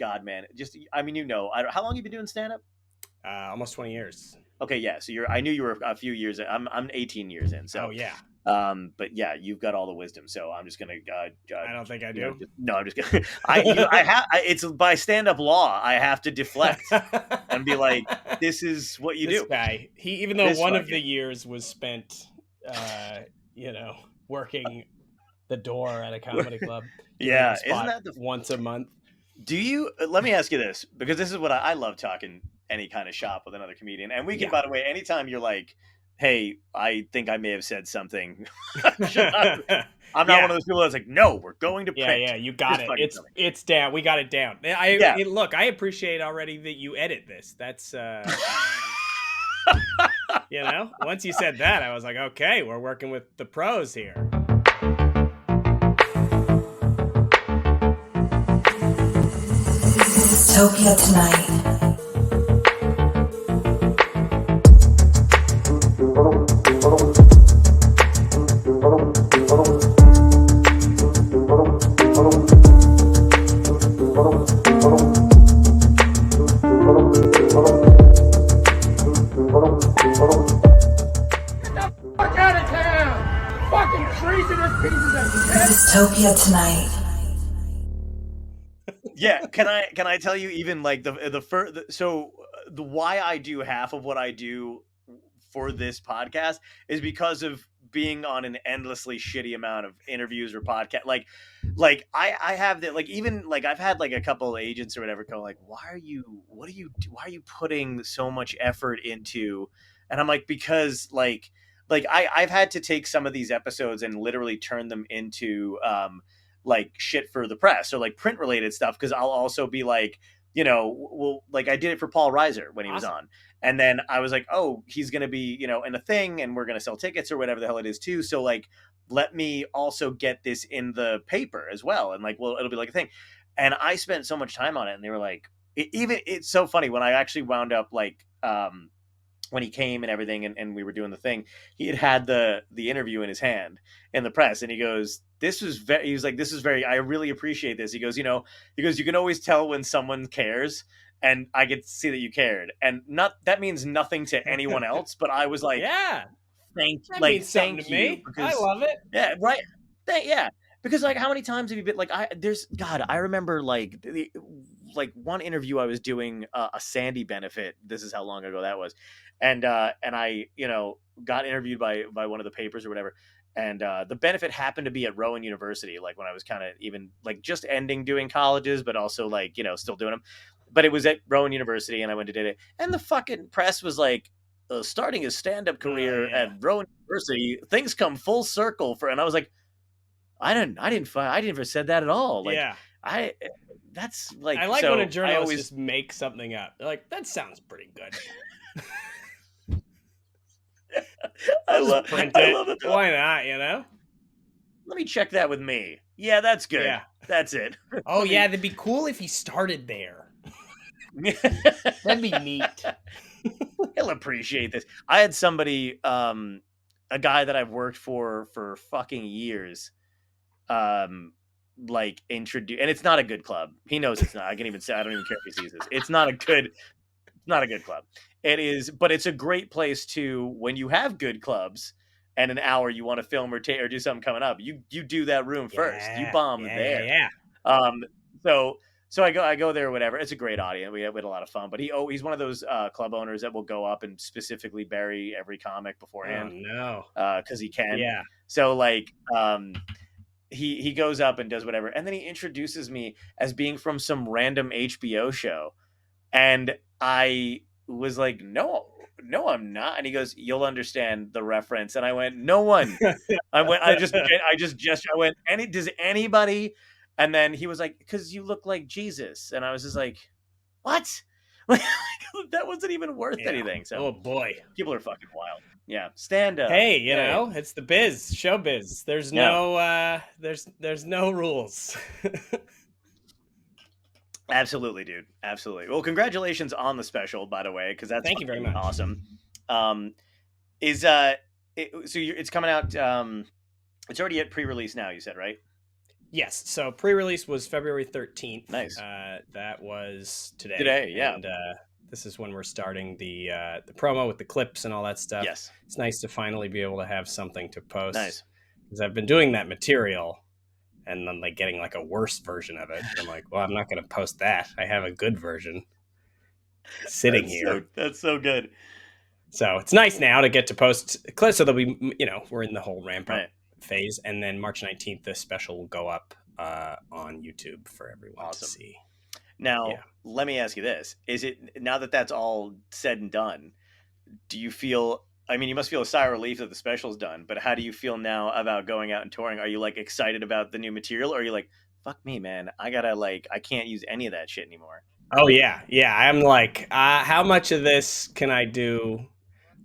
God, man. Just, I mean, how long have you been doing stand up? Almost 20 years. Okay, yeah. So I knew you were a few years. I'm 18 years in. So, Oh yeah. but yeah, you've got all the wisdom. So I'm just gonna. I don't think I do. No, I'm just gonna. It's by stand up law. I have to deflect and be like, this is what you This do. guy, even though This one of fucking- the years was spent, working the door at a comedy club, doing Yeah, a isn't spot that the? once a month. Do you? Let me ask you this, because this is what I love talking any kind of shop with another comedian, and we can. Yeah. By the way, anytime you're like, "Hey, I think I may have said something," I'm not one of those people that's like, "No, we're going to print." Yeah, you got Just it. fucking tell me. It's down. We got it down. Look, I appreciate already that you edit this. That's once you said that, I was like, okay, we're working with the pros here. Dystopia tonight. Dystopia tonight. Yeah, can I tell you even like the first the why I do half of what I do for this podcast is because of being on an endlessly shitty amount of interviews or podcast. Like I have that, like, even like I've had like a couple of agents or whatever go like, why are you putting so much effort into? And I'm like, because I've had to take some of these episodes and literally turn them into like shit for the press or like print related stuff, because I'll also be like, like I did it for Paul Reiser when he was on, and then I was like, oh, he's gonna be in a thing, and we're gonna sell tickets or whatever the hell it is too, so like let me also get this in the paper as well, and like, well, it'll be like a thing. And I spent so much time on it, and they were like, it's so funny when I actually wound up like when he came and everything, and we were doing the thing, he had the interview in his hand in the press, and he goes, he was like, this is very, I really appreciate this. He goes, you can always tell when someone cares, and I could see that you cared, and that means nothing to anyone else, but I was like, yeah, thank to you, me. because I love it. Yeah, right. Yeah, because like, how many times have you been like, I remember like one interview I was doing, a Sandy benefit. This is how long ago that was, and I got interviewed by one of the papers or whatever, and the benefit happened to be at Rowan University, like when I was kind of even like just ending doing colleges, but also like still doing them. But it was at Rowan University, and I went to did it, and the fucking press was like, starting his stand-up career at Rowan University, things come full circle for, and I was like, I didn't ever said that at all. Like, yeah. That's like, I like so when a journalist always just makes something up. They're like, that sounds pretty good. I love it. Why not? Let me check that with me. Yeah, that's good. Yeah. That's it. Oh yeah, that'd be cool if he started there. That'd be neat. He'll appreciate this. I had somebody, a guy that I've worked for fucking years, like introduce, and it's not a good club. He knows it's not. I can even say, I don't even care if he sees this. It's not a good club. It is, but it's a great place to, when you have good clubs and an hour you want to film or do something coming up, you do that room first. You bomb there. Yeah. So I go there or whatever. It's a great audience. We had a lot of fun. But he's one of those club owners that will go up and specifically bury every comic beforehand. Oh no. Because he can. Yeah. So like he goes up and does whatever, and then he introduces me as being from some random HBO show, and I was like, no, I'm not. And he goes, you'll understand the reference. And I went, no one. I just gestured. I went, does anybody? And then he was like, because you look like Jesus. And I was just like, what? Like, that wasn't even worth anything. So, oh boy, people are fucking wild. Yeah, stand up. Hey, it's the biz, showbiz. There's no, there's no rules. Absolutely, dude. Absolutely. Well, congratulations on the special, by the way, because that's thank you very much. Awesome. It's coming out. It's already at pre-release now. You said, right? Yes. So pre-release was February 13th. Nice. That was today. Today, yeah. And this is when we're starting the promo with the clips and all that stuff. Yes. It's nice to finally be able to have something to post. Nice. Because I've been doing that material and then like getting like a worse version of it. And I'm like, well, I'm not going to post that. I have a good version sitting here. That's so good. So it's nice now to get to post clips so that we, we're in the whole ramp up phase. And then March 19th, the special will go up on YouTube for everyone to see. Now, let me ask you this. Is it, now that that's all said and done, do you feel, I mean, you must feel a sigh of relief that the special's done, but how do you feel now about going out and touring? Are you like excited about the new material, or are you like, fuck me, man, I can't use any of that shit anymore? Oh yeah. Yeah. I'm like, how much of this can I do?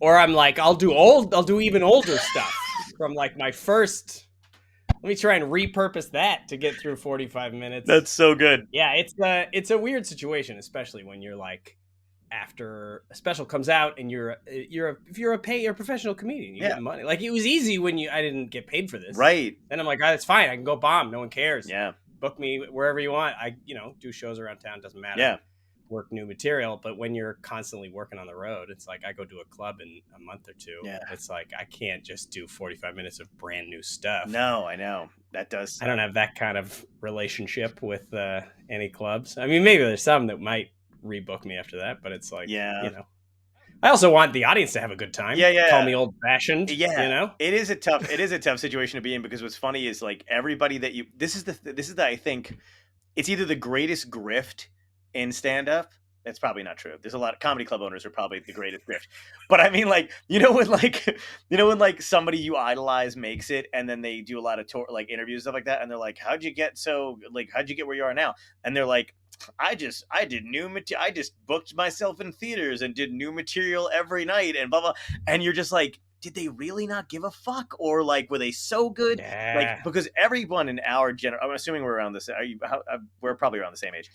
Or I'm like, I'll do even older stuff from like my first. Let me try and repurpose that to get through 45 minutes. That's so good. Yeah, it's a weird situation, especially when you're like, after a special comes out and you're a professional comedian, you get money. Like it was easy when I didn't get paid for this. Right. Then I'm like, oh, that's fine. I can go bomb. No one cares. Yeah. Book me wherever you want. I, do shows around town. Doesn't matter. Yeah. Work new material. But when you're constantly working on the road, it's like I go to a club in a month or two. Yeah. It's like I can't just do 45 minutes of brand new stuff. No, I know. That does suck. I don't have that kind of relationship with any clubs. I mean, maybe there's some that might rebook me after that, but it's like, I also want the audience to have a good time. Yeah. Call me old fashioned. Yeah. It is a tough situation to be in, because what's funny is like everybody that this is the I think it's either the greatest grift in stand up. That's probably not true. There's a lot of comedy club owners are probably the greatest grift. But I mean, like, when somebody you idolize makes it, and then they do a lot of tour, like interviews, stuff like that, and they're like, how'd you get where you are now? And they're like, I did new material. I just booked myself in theaters and did new material every night and blah, blah. And you're just like, did they really not give a fuck? Or like, were they so good? Yeah. Like, because everyone in our I'm assuming we're around this. We're probably around the same age.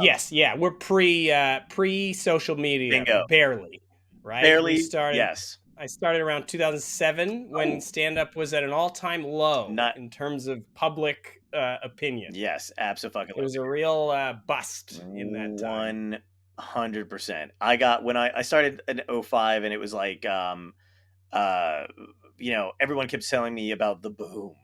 Yes. Yeah. We're pre social media. Bingo. Barely. Right. Barely. Yes. I started around 2007 when stand-up was at an all-time low in terms of public opinion. Yes, absolutely. It was a real bust in that time. 100%. I started in 2005, and it was like, everyone kept telling me about the boom.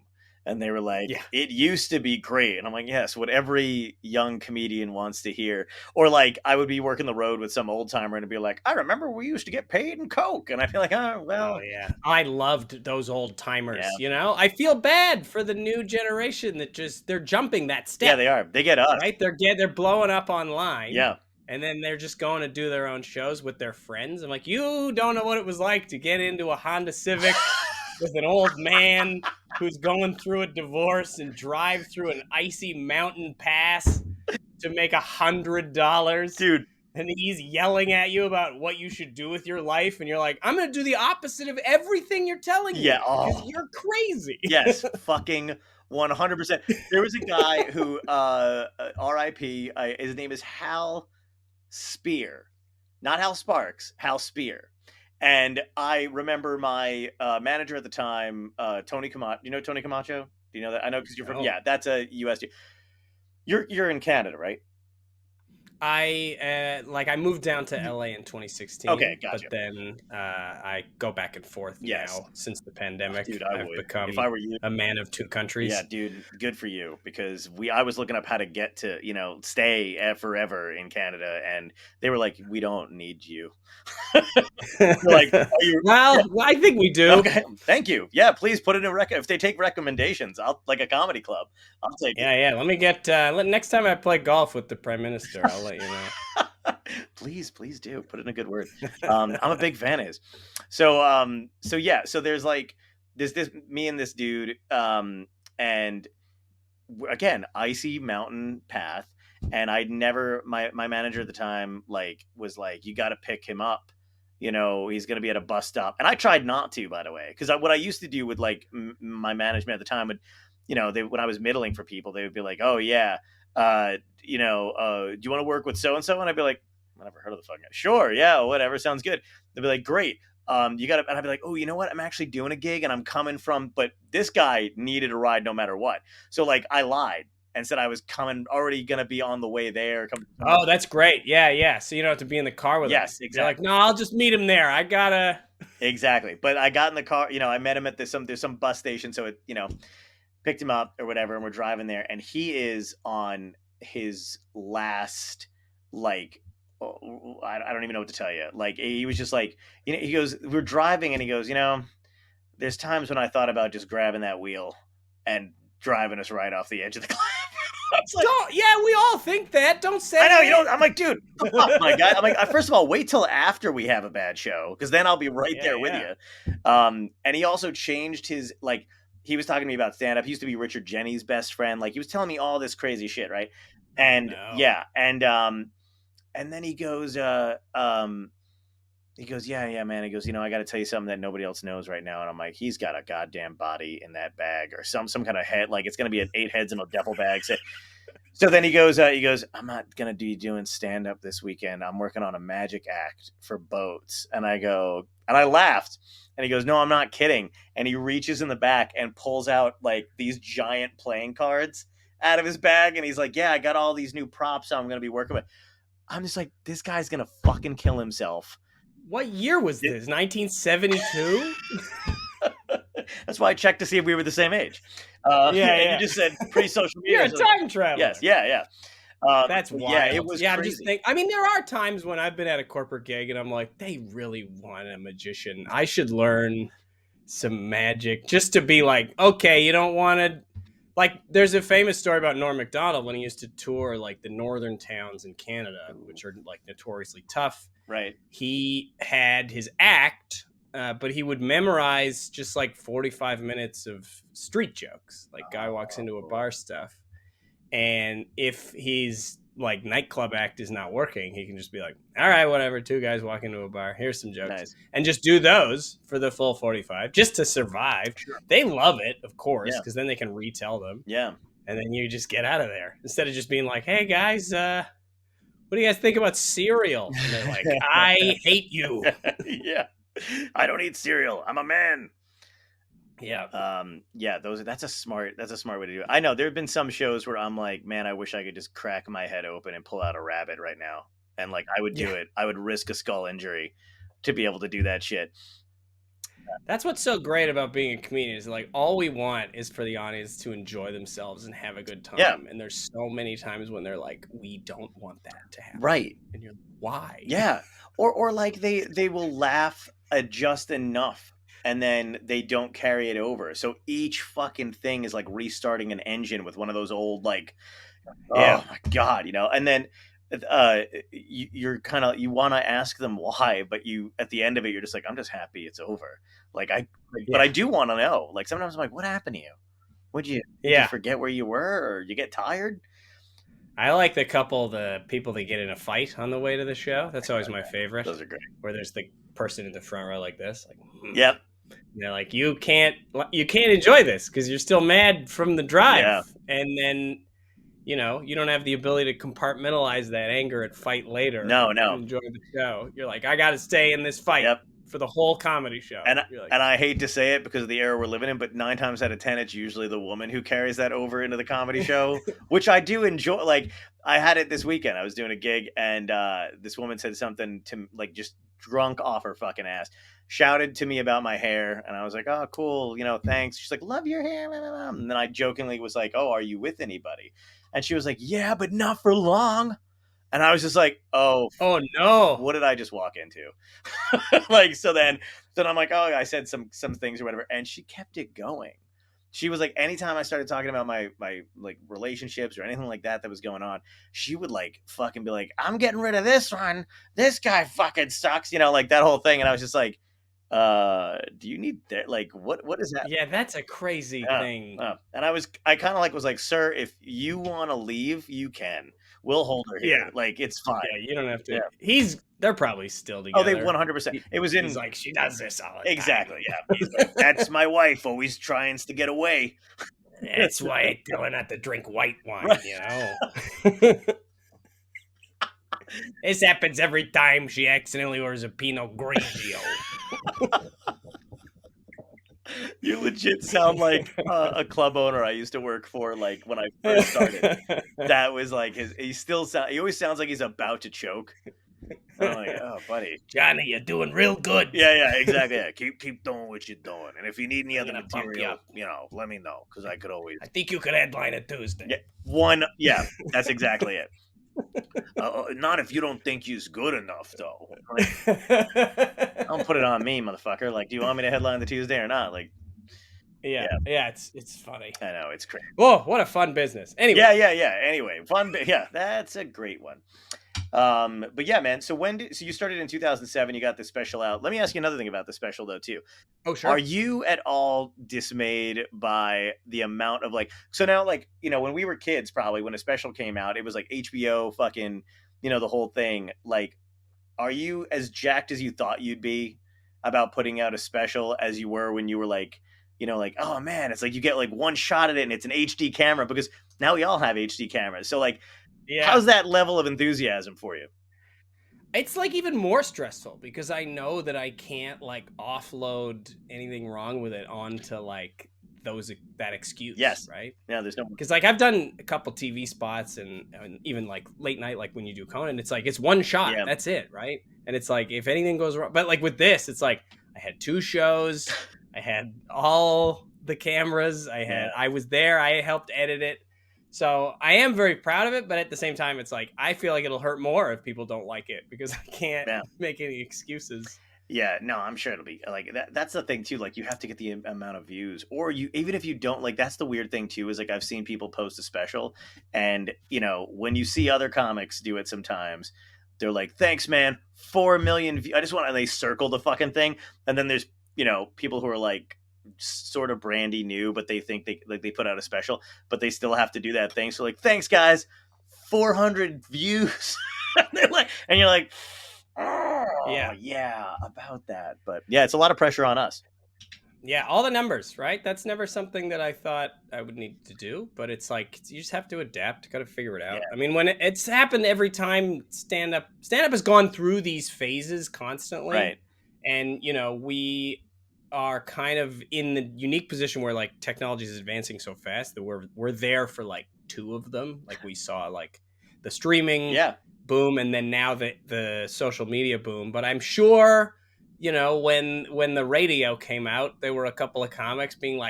And they were like, it used to be great. And I'm like, yes, what every young comedian wants to hear. Or like, I would be working the road with some old timer and be like, I remember we used to get paid in Coke. And I feel like, oh, well. Oh, yeah. I loved those old timers, I feel bad for the new generation that they're jumping that step. Yeah, they are. They get us. Right? They're blowing up online. Yeah. And then they're just going to do their own shows with their friends. I'm like, you don't know what it was like to get into a Honda Civic with an old man who's going through a divorce and drive through an icy mountain pass to make $100. Dude. And he's yelling at you about what you should do with your life. And you're like, I'm going to do the opposite of everything you're telling me. Yeah. Because you're crazy. Yes. Fucking 100%. There was a guy who, R.I.P., his name is Hal Spear. Not Hal Sparks, Hal Spear. And I remember my manager at the time, Tony Camacho. You know Tony Camacho? Do you know that? I know because you're from. Yeah, that's a USD. You're in Canada, right? I moved down to LA in 2016. Okay, gotcha. But then I go back and forth now since the pandemic. Dude, I've become if I were you, a man of two countries. Yeah, dude, good for you, because I was looking up how to get to stay forever in Canada, and they were like, we don't need you. Like, well, I think we do. Okay, thank you. Yeah, please put it in if they take recommendations. I'll like a comedy club. I'll take it. Yeah. Let me get next time I play golf with the Prime Minister, I'll let you know. Please do put in a good word. I'm a big fan of his. So there's like this me and this dude, and again, icy mountain path. And my manager at the time was like, you got to pick him up. He's going to be at a bus stop. And I tried not to, by the way, because what I used to do with like my management at the time would, when I was middling for people, they would be like, oh yeah, do you want to work with so-and-so? And I'd be like, I never heard of the fucking guy. Sure. Yeah. Whatever. Sounds good. They'd be like, great. You got to, and I'd be like, oh, you know what? I'm actually doing a gig and I'm coming from, but this guy needed a ride no matter what. So like I lied and said I was coming, already going to be on the way there. Oh, that's great. Yeah. So you don't have to be in the car with him. Yes, You're like, exactly. no, I'll just meet him there. I gotta. Exactly. But I got in the car, I met him at there's some bus station. So it, picked him up or whatever. And we're driving there and he is on his last, like, I don't even know what to tell you. Like he was just like, he goes, we're driving and he goes, there's times when I thought about just grabbing that wheel and driving us right off the edge of the cliff. Like, yeah, we all think that. Don't say. I know you don't. I'm like, dude, what the fuck, my guy. I'm like, first of all, wait till after we have a bad show because then I'll be right there with you. And he also changed his like. He was talking to me about stand up. He used to be Richard Jeni's best friend. Like he was telling me all this crazy shit, right? And yeah, and then he goes, yeah, man. He goes, I got to tell you something that nobody else knows right now. And I'm like, he's got a goddamn body in that bag or some kind of head. Like it's going to be an 8 heads in a duffel bag. So then he goes, I'm not going to be doing stand up this weekend. I'm working on a magic act for boats. And I go, and I laughed and he goes, no, I'm not kidding. And he reaches in the back and pulls out like these giant playing cards out of his bag. And he's like, yeah, I got all these new props I'm going to be working with. I'm just like, this guy's going to fucking kill himself. What year was this? 1972? That's why I checked to see if we were the same age. And you just said pre-social media. You're a time traveler. Yes, yeah. That's wild. Yeah, it was crazy. I'm just think. I mean, there are times when I've been at a corporate gig and I'm like, they really want a magician. I should learn some magic just to be like, okay, you don't want to. Like, there's a famous story about Norm Macdonald when he used to tour like the northern towns in Canada, which are like notoriously tough. Right. He had his act, but he would memorize just like 45 minutes of street jokes, like guy walks into a bar stuff. And if his like nightclub act is not working, he can just be like, all right, whatever, 2 guys walk into a bar, here's some jokes. Nice. And just do those for the full 45 just to survive. Sure. They love it, of course, because then they can retell them. Yeah. And then you just get out of there instead of just being like, hey guys, what do you guys think about cereal? And they're like, I hate you. Yeah. I don't eat cereal. I'm a man. Yeah. That's a smart way to do it. I know there have been some shows where I'm like, man, I wish I could just crack my head open and pull out a rabbit right now. And like I would do it. I would risk a skull injury to be able to do that shit. That's what's so great about being a comedian is like all we want is for the audience to enjoy themselves and have a good time. Yeah. And there's so many times when they're like, we don't want that to happen. Right. And you're like, why? Yeah. Or like they will laugh at just enough and then they don't carry it over. So each fucking thing is like restarting an engine with one of those old like, oh my God, and then you're kind of, you want to ask them why, but you, at the end of it, you're just like, I'm just happy it's over. But I do want to know, like, sometimes I'm like, what happened to you? Did you forget where you were or you get tired? I like the people that get in a fight on the way to the show. That's always my favorite. Those are great. Where there's the person in the front row like this. Like, Yep. And they're like, you can't enjoy this because you're still mad from the drive. Yeah. And then, you don't have the ability to compartmentalize that anger and fight later. No. Enjoy the show. You're like, I got to stay in this fight. Yep. For the whole comedy show. And like, and I hate to say it because of the era we're living in, but 9 times out of 10, it's usually the woman who carries that over into the comedy show, which I do enjoy. Like, I had it this weekend. I was doing a gig, and this woman said something to, like, just drunk off her fucking ass, shouted to me about my hair, and I was like, oh, cool, thanks. She's like, love your hair. And then I jokingly was like, oh, are you with anybody? And she was like, yeah, but not for long. And I was just like, oh no, what did I just walk into? Like, so then I'm like, oh, I said some things or whatever. And she kept it going. She was like, anytime I started talking about my like relationships or anything like that was going on, she would like fucking be like, I'm getting rid of this one. This guy fucking sucks. Like that whole thing. And I was just like, do you need that? Like, what is that? Yeah, that's a crazy thing. And I kind of was like, sir, if you want to leave, you can. We'll hold her here. Yeah. Like, it's fine. Yeah, you don't have to. Yeah. They're probably still together. Oh, they 100%. It was in. He's like, she does this all the time. Exactly. Yeah. He's like, that's my wife, always trying to get away. That's why I tell her not to drink white wine. This happens every time she accidentally orders a Pinot Grigio. You legit sound like a club owner I used to work for, like when I first started. That was like he always sounds like he's about to choke. I'm like, oh, buddy. Johnny, you're doing real good. Yeah, exactly. Yeah. Keep doing what you're doing. And if you need any I'm other gonna bump you material, up. let me know, because I could always. I think you could headline a Tuesday. Yeah, that's exactly it. Not if you don't think you's good enough, though. Like, don't put it on me, motherfucker. Like, do you want me to headline the Tuesday or not? Like, yeah, it's funny. I know, it's crazy. Whoa, what a fun business. Anyway. Yeah. Anyway, fun. Yeah, that's a great one. But yeah, man. So so you started in 2007. You got the special out. Let me ask you another thing about the special, though, too. Oh, sure. Are you at all dismayed by the amount of so now, when we were kids, probably when a special came out, it was like HBO fucking, the whole thing. Like, are you as jacked as you thought you'd be about putting out a special as you were when you were oh man, it's like you get like one shot at it and it's an HD camera, because now we all have HD cameras. So how's that level of enthusiasm for you? It's like even more stressful because I know that I can't offload anything wrong with it onto that excuse. Yes. Right. Yeah. There's no, because I've done a couple TV spots and even late night, when you do Conan, it's it's one shot. Yeah. That's it. Right. And it's if anything goes wrong, but with this, it's I had 2 shows. I had all the cameras. I was there. I helped edit it. So I am very proud of it, but at the same time, it's I feel like it'll hurt more if people don't like it because I can't make any excuses. Yeah, no, I'm sure it'll be that. That's the thing too. You have to get the amount of views, or even if you don't, that's the weird thing too. Is I've seen people post a special, and when you see other comics do it, sometimes they're like, "Thanks, man, 4 million views." I just want, and they circle the fucking thing, and then there's people who are sort of brandy new, but they think they put out a special, but they still have to do that thing. So thanks guys, 400 views. and you're like, oh yeah, about that. But yeah, it's a lot of pressure on us. Yeah, all the numbers, right? That's never something that I thought I would need to do, but it's you just have to adapt, got to figure it out. Yeah. I mean, when it's happened every time stand up has gone through these phases constantly. Right. And we are kind of in the unique position where technology is advancing so fast that we're there for 2 of them. We saw the streaming boom, and then now the social media boom. But I'm sure when the radio came out, there were a couple of comics being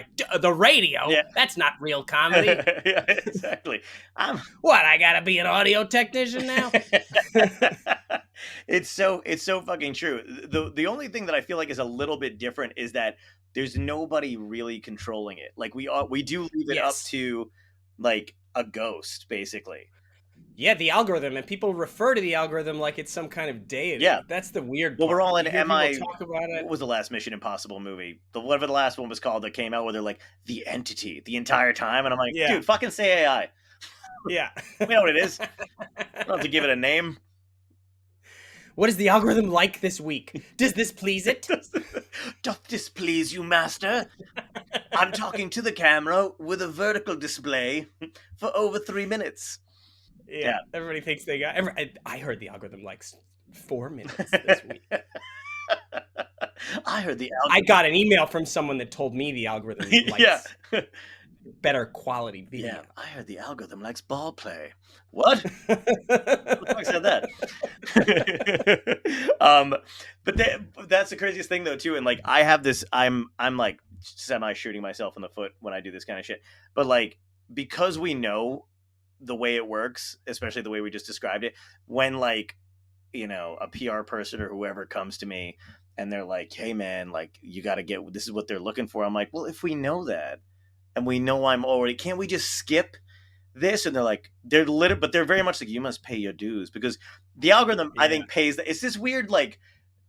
the radio, that's not real comedy. Yeah, exactly. What, I gotta be an audio technician now? It's so fucking true. The only thing that I feel is a little bit different is that there's nobody really controlling it. We do leave it up to a ghost, basically. Yeah, the algorithm, and people refer to the algorithm like it's some kind of deity. Yeah, that's the weird part. Well, we're all in talk about it. What was the last Mission Impossible movie? Whatever the last one was called that came out, where they're the entity the entire time, and I'm like, dude, fucking say AI. Yeah, we know what it is. I don't have to give it a name. What is the algorithm like this week? Does this please it? Doth this please you, master? I'm talking to the camera with a vertical display for over 3 minutes. Yeah, everybody thinks they got. I heard the algorithm likes 4 minutes this week. I heard the algorithm. I got an email from someone that told me the algorithm likes better quality video. Yeah, I heard the algorithm likes ball play. What? Who the fuck said that? But that's the craziest thing though too. And I have this. I'm semi shooting myself in the foot when I do this kind of shit. But because we know the way it works, especially the way we just described it, when a PR person or whoever comes to me and they're like, hey man, you got to get, this is what they're looking for. I'm like, well, if we know that and we know I'm already, can't we just skip this? And they're but they're very much you must pay your dues, because the algorithm, I think, pays it's this weird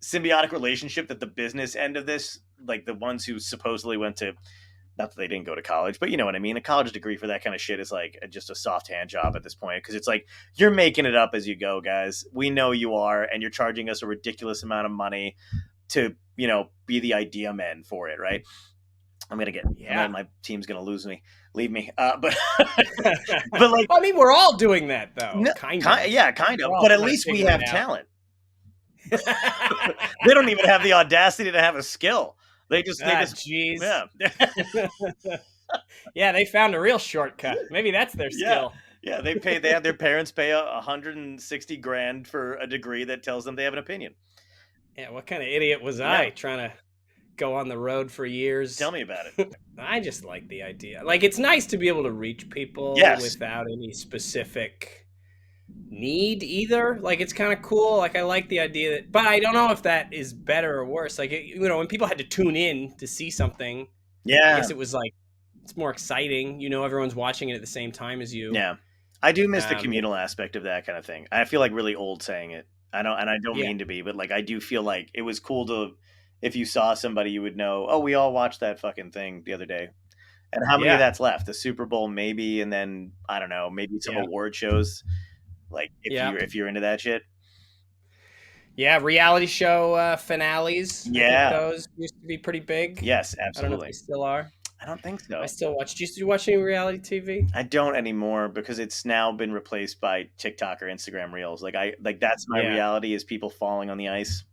symbiotic relationship that the business end of this, the ones who supposedly went to, not that they didn't go to college, but you know what I mean? A college degree for that kind of shit is just a soft hand job at this point, because it's you're making it up as you go, guys. We know you are, and you're charging us a ridiculous amount of money to, be the idea men for it, right? I'm gonna get. Yeah. My team's gonna lose me. Leave me. But but like, I mean, we're all doing that though, no, kind of. yeah, kind of. We're all But at trying to least we figure have it out. talent. They don't even have the audacity to have a skill. They just jeez. yeah. Yeah, they found a real shortcut. Maybe that's their Yeah. skill. Yeah, they have their parents pay $160,000 for a degree that tells them they have an opinion. Yeah, what kind of idiot was I trying to go on the road for years? Tell me about it. I just like the idea. Like, it's nice to be able to reach people without any specific need either. Like, it's kind of cool. Like, I like the idea that, but I don't know if that is better or worse. Like, when people had to tune in to see something, I guess it was like, it's more exciting. Everyone's watching it at the same time as you. Yeah. I do miss the communal aspect of that kind of thing. I feel like really old saying it. I don't mean to be, but like I do feel like it was cool to, if you saw somebody, you would know, oh, we all watched that fucking thing the other day. And how many of that's left? The Super Bowl, maybe, and then I don't know, maybe some award shows. Like if you're into that shit. Yeah, reality show finales. Yeah, I think those used to be pretty big. Yes, absolutely. I don't know if they still are. I don't think so. I still watch. Do you watch any reality TV? I don't anymore because it's now been replaced by TikTok or Instagram Reels. Like that's my reality is people falling on the ice.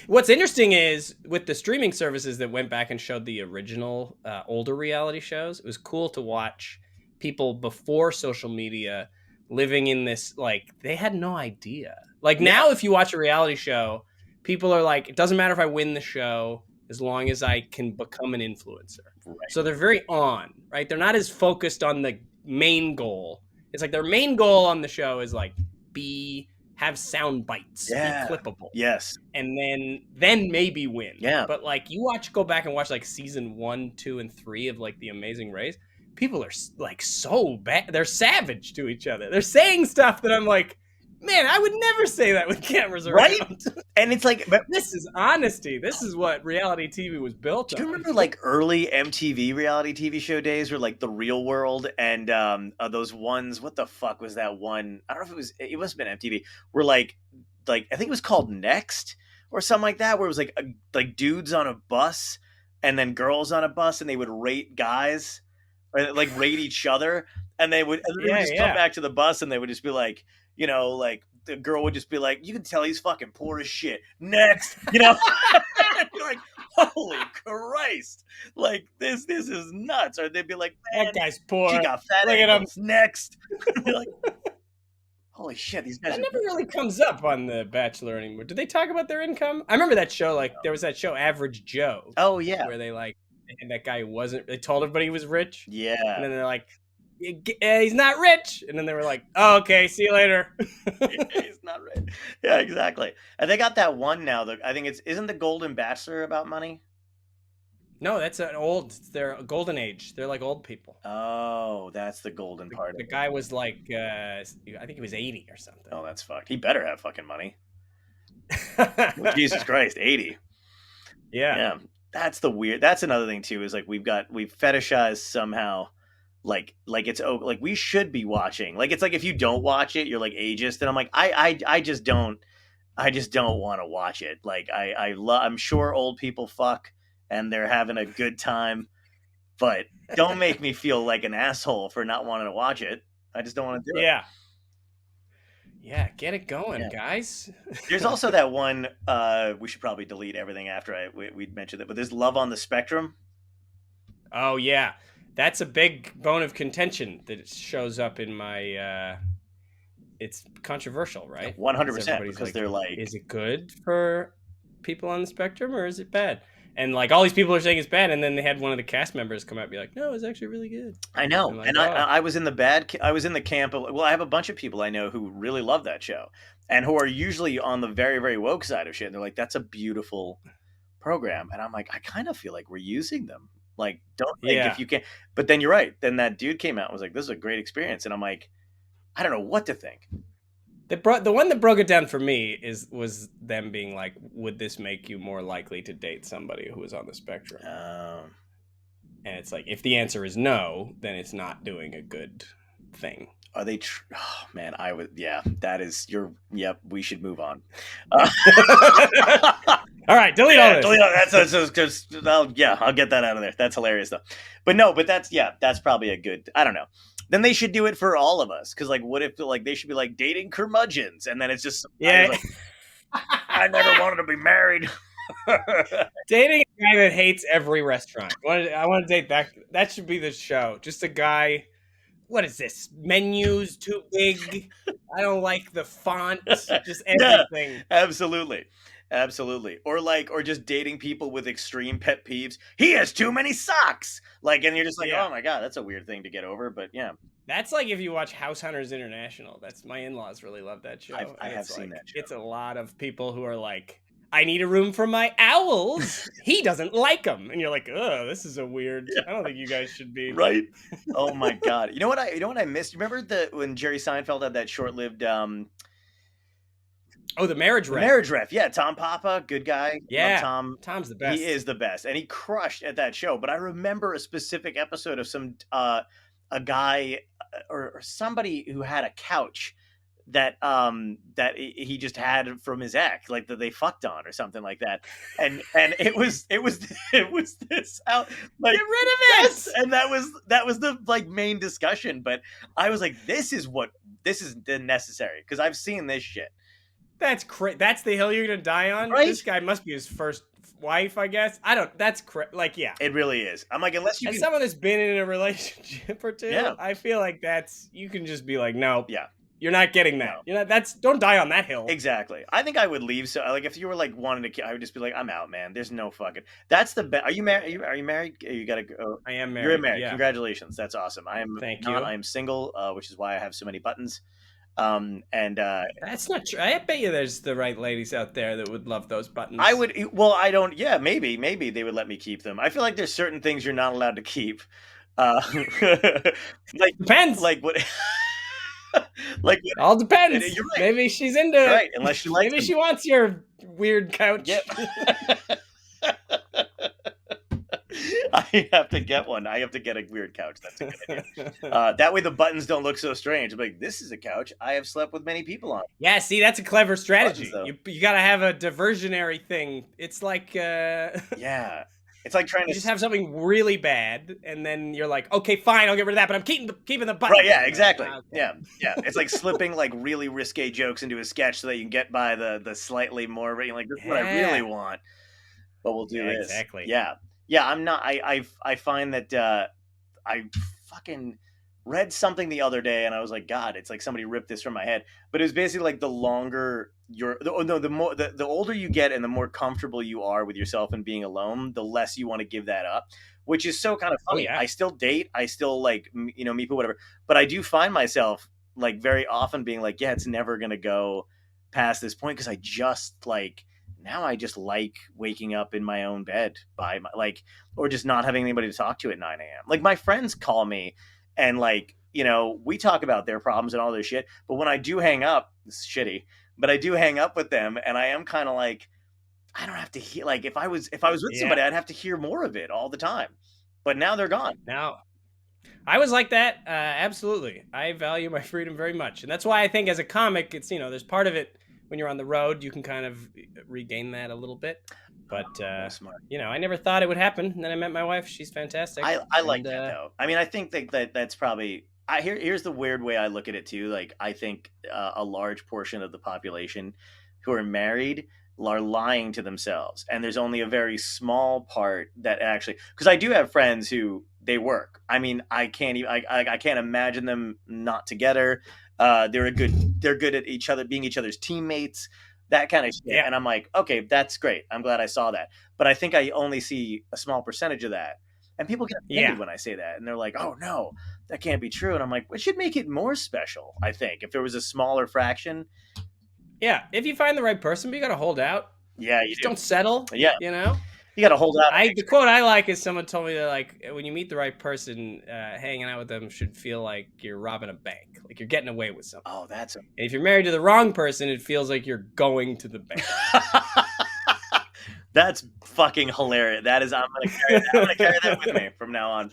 What's interesting is with the streaming services that went back and showed the original older reality shows, it was cool to watch people before social media living in this, like, they had no idea. Like now, if you watch a reality show, people are like, it doesn't matter if I win the show as long as I can become an influencer. Right. So they're very on, right? They're not as focused on the main goal. It's like their main goal on the show is like have sound bites, be clippable. Yes. And then maybe win. Yeah. But like go back and watch like season 1, 2, and 3 of like The Amazing Race. People are like so bad. They're savage to each other. They're saying stuff that I'm like, man, I would never say that with cameras around. Right? And it's like, but this is honesty. This is what reality TV was built on. Do you remember like early MTV reality TV show days where like The Real World and those ones, what the fuck was that one? I don't know if it must have been MTV, where like I think it was called Next or something like that, where it was like dudes on a bus and then girls on a bus and they would rate guys or like rate each other and they would just come back to the bus and they would just be like, like the girl would just be like, you can tell he's fucking poor as shit. Next, You're like, holy Christ. Like, this is nuts. Or they'd be like, that guy's poor. She got fat ankles. Next. Like, holy shit, these guys that never really comes up on The Bachelor anymore. Do they talk about their income? I remember that show, like, there was that show, Average Joe. Oh, yeah. Where they, like, and that guy they told everybody he was rich. Yeah. And then they're like, he's not rich. And then they were like, oh, okay, see you later. He's not rich. Yeah, exactly. And they got that one now. I think isn't the Golden Bachelor about money? No, that's they're a golden age. They're like old people. Oh, that's the golden part. The guy was like, I think he was 80 or something. Oh, that's fucked. He better have fucking money. Jesus Christ, 80. Yeah. That's another thing too, is like we've fetishized somehow like it's like we should be watching. Like it's like if you don't watch it, you're like ageist, and I'm like I just don't want to watch it. Like I'm sure old people fuck and they're having a good time, but don't make me feel like an asshole for not wanting to watch it. I just don't want to do it. Yeah, get it going, guys. There's also that one, we should probably delete everything after we mentioned it, but there's Love on the Spectrum. Oh, yeah. That's a big bone of contention that shows up in my, it's controversial, right? 100%, because they're like... Is it good for people on the spectrum, or is it bad? And like all these people are saying it's bad, and then they had one of the cast members come out and be like, "No, it's actually really good." I know, and I was in the camp of, well, I have a bunch of people I know who really love that show, and who are usually on the very, very woke side of shit. And they're like, "That's a beautiful program," and I'm like, I kind of feel like we're using them. Like, don't think if you can. But then you're right. Then that dude came out and was like, "This is a great experience," and I'm like, I don't know what to think. The one that broke it down for me was them being like, would this make you more likely to date somebody who is on the spectrum? And it's like, if the answer is no, then it's not doing a good thing. Are they? Oh man, that is yep. We should move on. All right, delete all this. Delete all, that's just I'll get that out of there. That's hilarious though. But that's probably a good. I don't know. Then they should do it for all of us because like, what if like they should be like dating curmudgeons, and then it's just like, I never wanted to be married. Dating a guy that hates every restaurant. I want to date that. That should be the show. Just a guy. What is this? Menus too big. I don't like the font. Just everything. Yeah, absolutely. Or just dating people with extreme pet peeves. He has too many socks. Like, and you're just like, oh my God, that's a weird thing to get over. But yeah. That's like if you watch House Hunters International. That's my in-laws really love that show. I have seen that show. It's a lot of people who are like, I need a room for my owls. He doesn't like them, and you're like, oh, this is a weird. I don't think you guys should be right. Oh my God. You know what I missed? You remember when Jerry Seinfeld had that short-lived the marriage ref. Marriage ref. Yeah, Tom Papa, good guy. Yeah, Tom's the best. He is the best, and he crushed at that show. But I remember a specific episode of a guy or somebody who had a couch that he just had from his ex, like that they fucked on or something like that, and it was this out like get rid of it, and that was the like main discussion. But I was like, this is necessary because I've seen this shit. That's crazy. That's the hill you're gonna die on. Right? This guy must be his first wife, I guess. I don't. That's like, yeah. It really is. I'm like, unless you. As someone that's been in a relationship or two, yeah. I feel like you can just be like, no, yeah, you're not getting that. No. Don't die on that hill. Exactly. I think I would leave. So, like, if you were like wanting to, I would just be like, I'm out, man. There's no fucking. That's the best. Are you married? Are you married? You gotta go. I am married. You're married. Yeah. Congratulations. That's awesome. I am. Thank you. I am single, which is why I have so many buttons. That's not true. I bet you there's the right ladies out there that would love those buttons. I would. Well, I don't. Yeah, maybe they would let me keep them. I feel like there's certain things you're not allowed to keep. Like depends. Like what? Like what, all depends. You're right. Maybe she's into it. Right, unless she likes. Maybe she wants your weird couch. Yep. I have to get one. I have to get a weird couch. That's a good idea. That way the buttons don't look so strange. I'm like, this is a couch I have slept with many people on. Yeah, see, that's a clever strategy. You got to have a diversionary thing. It's like... yeah. It's like trying to... just have something really bad, and then you're like, okay, fine, I'll get rid of that, but I'm keeping the button. Right, yeah, exactly. Okay. Yeah. It's like slipping like really risque jokes into a sketch so that you can get by the slightly more... Like, this is what I really want. But we'll do this. Exactly. Yeah. Yeah, I'm not. I find that I fucking read something the other day, and I was like, God, it's like somebody ripped this from my head. But it was basically like the longer the older you get, and the more comfortable you are with yourself and being alone, the less you want to give that up. Which is so kind of funny. Oh, yeah. I still date. I still like meet people, whatever. But I do find myself like very often being like, yeah, it's never gonna go past this point because I just like. Now I just like waking up in my own bed or just not having anybody to talk to at 9 a.m. Like my friends call me and like, we talk about their problems and all this shit. But when I do hang up, it's shitty, but I do hang up with them and I am kind of like, I don't have to hear, like if I was with somebody, I'd have to hear more of it all the time. But now they're gone. Now, I was like that. Absolutely. I value my freedom very much. And that's why I think as a comic, it's, there's part of it. When you're on the road, you can kind of regain that a little bit. But, I never thought it would happen. And then I met my wife. She's fantastic. I like that, though. I mean, I think that's probably... Here's the weird way I look at it, too. Like, I think a large portion of the population who are married are lying to themselves. And there's only a very small part that actually... Because I do have friends who, they work. I mean, I can't imagine them not together. They're good at each other, being each other's teammates, that kind of shit. Yeah. And I'm like, okay, that's great. I'm glad I saw that. But I think I only see a small percentage of that. And people get offended when I say that. And they're like, oh no, that can't be true. And I'm like, it should make it more special, I think, if there was a smaller fraction. Yeah. If you find the right person, but you got to hold out. Yeah. You don't settle. Yeah. You got to hold out. The quote I like is someone told me that, like, when you meet the right person, hanging out with them should feel like you're robbing a bank, like you're getting away with something. Oh, and if you're married to the wrong person, it feels like you're going to the bank. That's fucking hilarious. That is, I'm gonna carry that with me from now on.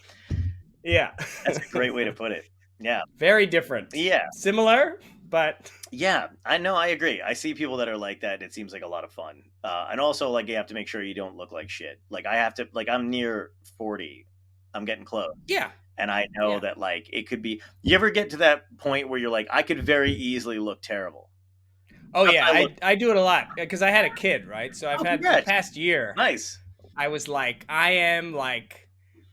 Yeah, that's a great way to put it. Yeah, very different. Yeah, similar, but yeah, I know. I agree. I see people that are like that. It seems like a lot of fun. And also, like, you have to make sure you don't look like shit. Like, I have to, like, I'm near 40. I'm getting close. yeah, And I know yeah. that, like, it could be, you ever get to that point where you're like, I could very easily look terrible. Oh Not yeah, that I look, I do it a lot because I had a kid, right? So I've oh, had the congrats. past year. Nice. I was like, I am like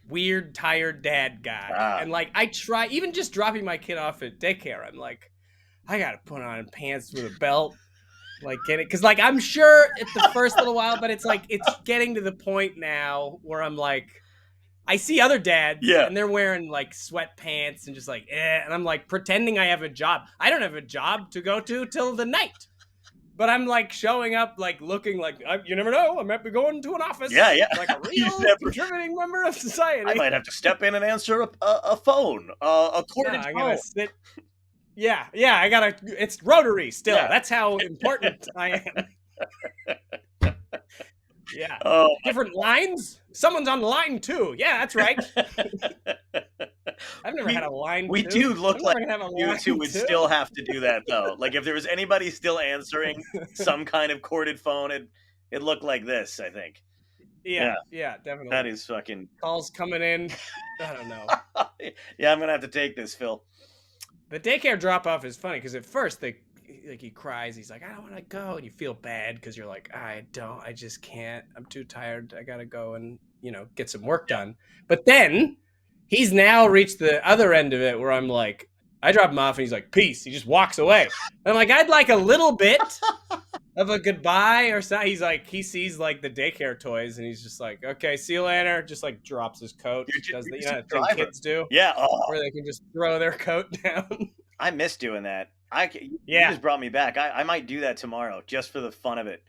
weird, tired dad guy, Ah, and like I try even just dropping my kid off at daycare. I'm like, I gotta put on pants with a belt, like get it, because like I'm sure at the first little while, but it's like it's getting to the point now where I'm like, I see other dads yeah. and they're wearing like sweatpants and just like, and I'm like pretending I have a job. I don't have a job to go to till the night. But I'm like showing up, like looking like you never know. I might be going to an office, Yeah, yeah. like a You real never, contributing member of I society. might have to step in and answer a phone, a Yeah, corded I phone. gotta sit. Yeah, I gotta. It's rotary still. Yeah. That's how important I am. Yeah, Oh, different lines. Someone's on line two. Yeah, that's right. I've never we had a line. we two. do look I'm like never gonna have a dudes who line would two. still have to do that though. Like if there was anybody still answering some kind of corded phone, it looked like this. I think. Yeah, That definitely. is fucking. Calls coming in. I don't know. Yeah, I'm gonna have to take this, Phil. The daycare drop off is funny because at first he cries. He's like, I don't want to go, and you feel bad because you're like, I just can't. I'm too tired. I gotta go and get some work done. But then he's now reached the other end of it where I'm like, I drop him off and he's like, peace. He just walks away. I'm like, I'd like a little bit of a goodbye or something. He's like, he sees like the daycare toys and he's just like, okay, see you later. Just like drops his coat. Does the you're just a thing driver. kids do? Yeah. Oh, Where they can just throw their coat down. I miss doing that. You Yeah. just brought me back. I might do that tomorrow just for the fun of it.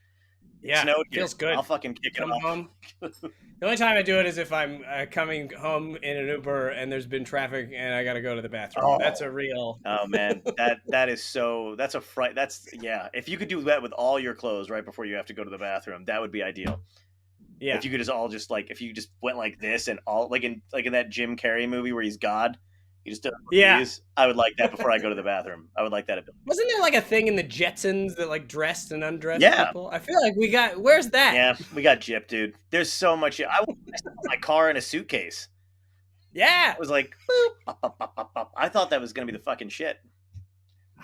It snowed here. Feels good. I'll fucking kick Come it off. home. The only time I do it is if I'm coming home in an Uber and there's been traffic and I got to go to the bathroom. Oh. That's a real. Oh man, that is so. That's a fright. That's yeah. If you could do that with all your clothes right before you have to go to the bathroom, that would be ideal. Yeah. If you could just all just like if you just went like this and all like in that Jim Carrey movie where he's God, you just these. I would like that before I go to the bathroom. I would like that ability. Wasn't there like a thing in the Jetsons that like dressed and undressed people? I feel like we got. Where's that? Yeah, we got gypped, dude. There's so much. I stuck my car in a suitcase. Yeah. It was like, boop, pop, pop, pop, pop, pop. I thought that was gonna be the fucking shit.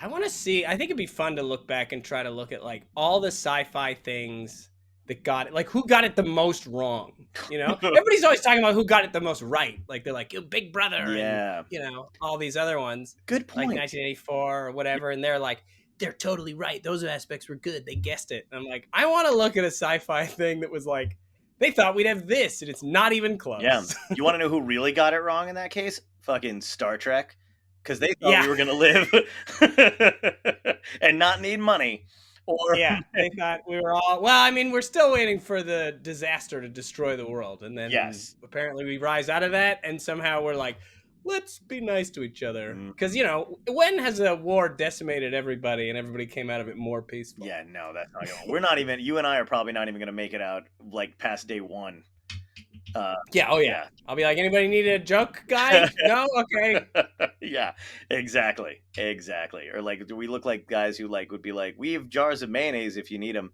I want to see. I think it'd be fun to look back and try to look at like all the sci-fi things that got it, like who got it the most wrong. Everybody's always talking about who got it the most right. Like they're like Big Brother, Yeah, and all these other ones. Good point. Like 1984 or whatever, and they're like, they're totally right. Those aspects were good. They guessed it. And I'm like, I want to look at a sci-fi thing that was like, they thought we'd have this, and it's not even close. Yeah. You want to know who really got it wrong in that case? Fucking Star Trek. Because they thought we were going to live and not need money. Or yeah, they thought we were all... Well, I mean, we're still waiting for the disaster to destroy the world. And then apparently we rise out of that, and somehow we're like, let's be nice to each other. Because, when has a war decimated everybody and everybody came out of it more peaceful? Yeah, no, that's not going. We're not even... You and I are probably not even going to make it out, like, past day one. Yeah. I'll be like, anybody need a joke, guy? No? Okay. Yeah, exactly. Or like, do we look like guys who like would be like, we have jars of mayonnaise if you need them?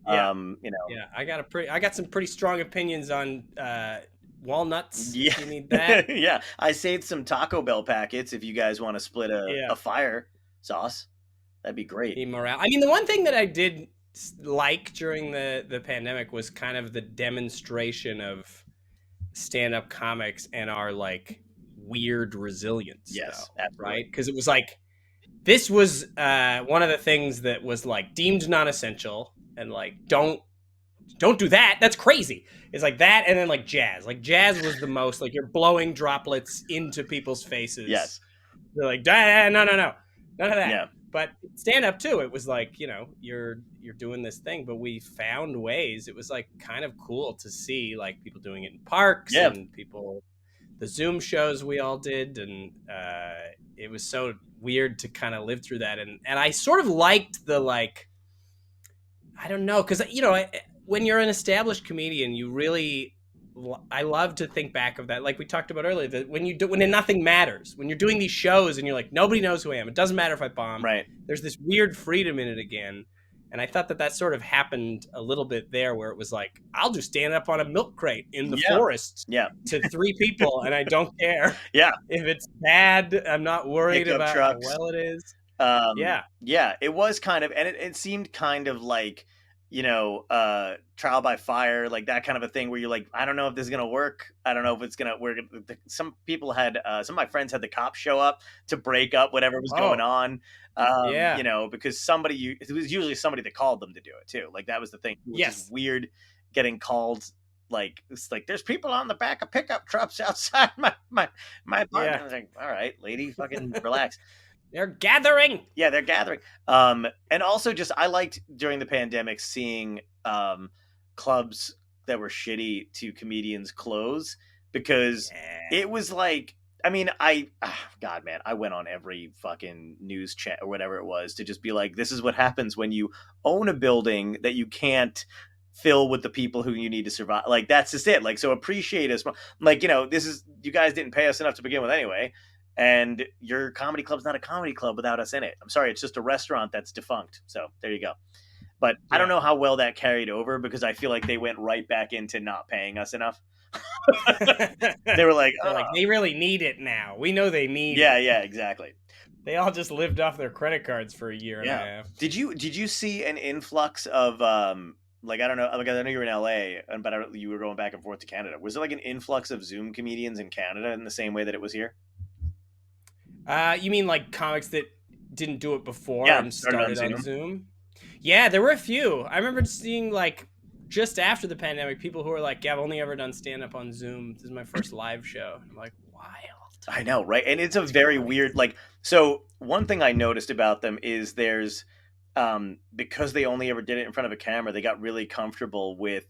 Yeah. Yeah, I got some pretty strong opinions on walnuts. Yeah. If you need that. Yeah, I saved some Taco Bell packets if you guys want to split a fire sauce. That'd be great. Morale. I mean, the one thing that I did like during the pandemic was kind of the demonstration of stand-up comics and our like weird resilience. Yes, right? Because it was like this was one of the things that was like deemed non-essential and like don't do that. That's crazy. It's like that, and then like jazz. Like jazz was the most like you're blowing droplets into people's faces. Yes, they're like, no, none of that. Yeah. But stand up too, it was like, you're doing this thing, but we found ways. It was like kind of cool to see like people doing it in parks and the Zoom shows we all did. And it was so weird to kind of live through that. And I sort of liked the like, I don't know, because, when you're an established comedian, you really I love to think back of that, like we talked about earlier, that when nothing matters, when you're doing these shows and you're like, nobody knows who I am, it doesn't matter if I bomb. Right. There's this weird freedom in it again, and I thought that sort of happened a little bit there, where it was like, I'll just stand up on a milk crate in the Yeah. forest Yeah. to 3 people, and I don't care. Yeah. If it's bad, I'm not worried Pickup about trucks. how well it is. Yeah. Yeah. It was kind of, and it seemed kind of like, trial by fire, like that kind of a thing where you're like, I don't know if this is gonna work. I don't know if it's gonna work. Some people had, some of my friends had the cops show up to break up whatever was going on. Yeah. Because it was usually somebody that called them to do it too. Like that was the thing. It was Yes. just weird getting called. Like it's like there's people on the back of pickup trucks outside my apartment. Yeah. I was like, all right, lady, fucking relax. They're gathering. Yeah, they're gathering. And also just I liked during the pandemic seeing clubs that were shitty to comedians close, because Yeah. it was like, I mean, God, man, I went on every fucking news chat or whatever it was to just be like, this is what happens when you own a building that you can't fill with the people who you need to survive. Like that's just it. Like, so appreciate us. Like, you guys didn't pay us enough to begin with anyway. And your comedy club's not a comedy club without us in it. I'm sorry, it's just a restaurant that's defunct. So there you go. But I don't know how well that carried over, because I feel like they went right back into not paying us enough. They were like, They're like, they really need it now. We know they need it. Yeah, exactly. They all just lived off their credit cards for a year and a half. Did you see an influx of like, I don't know, like I know you were in LA, but you were going back and forth to Canada. Was there like an influx of Zoom comedians in Canada in the same way that it was here? You mean like comics that didn't do it before Yeah, and started started on on Zoom? Yeah, there were a few. I remember seeing, like, just after the pandemic, people who were like, yeah, I've only ever done stand-up on Zoom. This is my first live show. I'm like, wild. I know, right? And it's a very weird, like, so one thing I noticed about them is there's, because they only ever did it in front of a camera, they got really comfortable with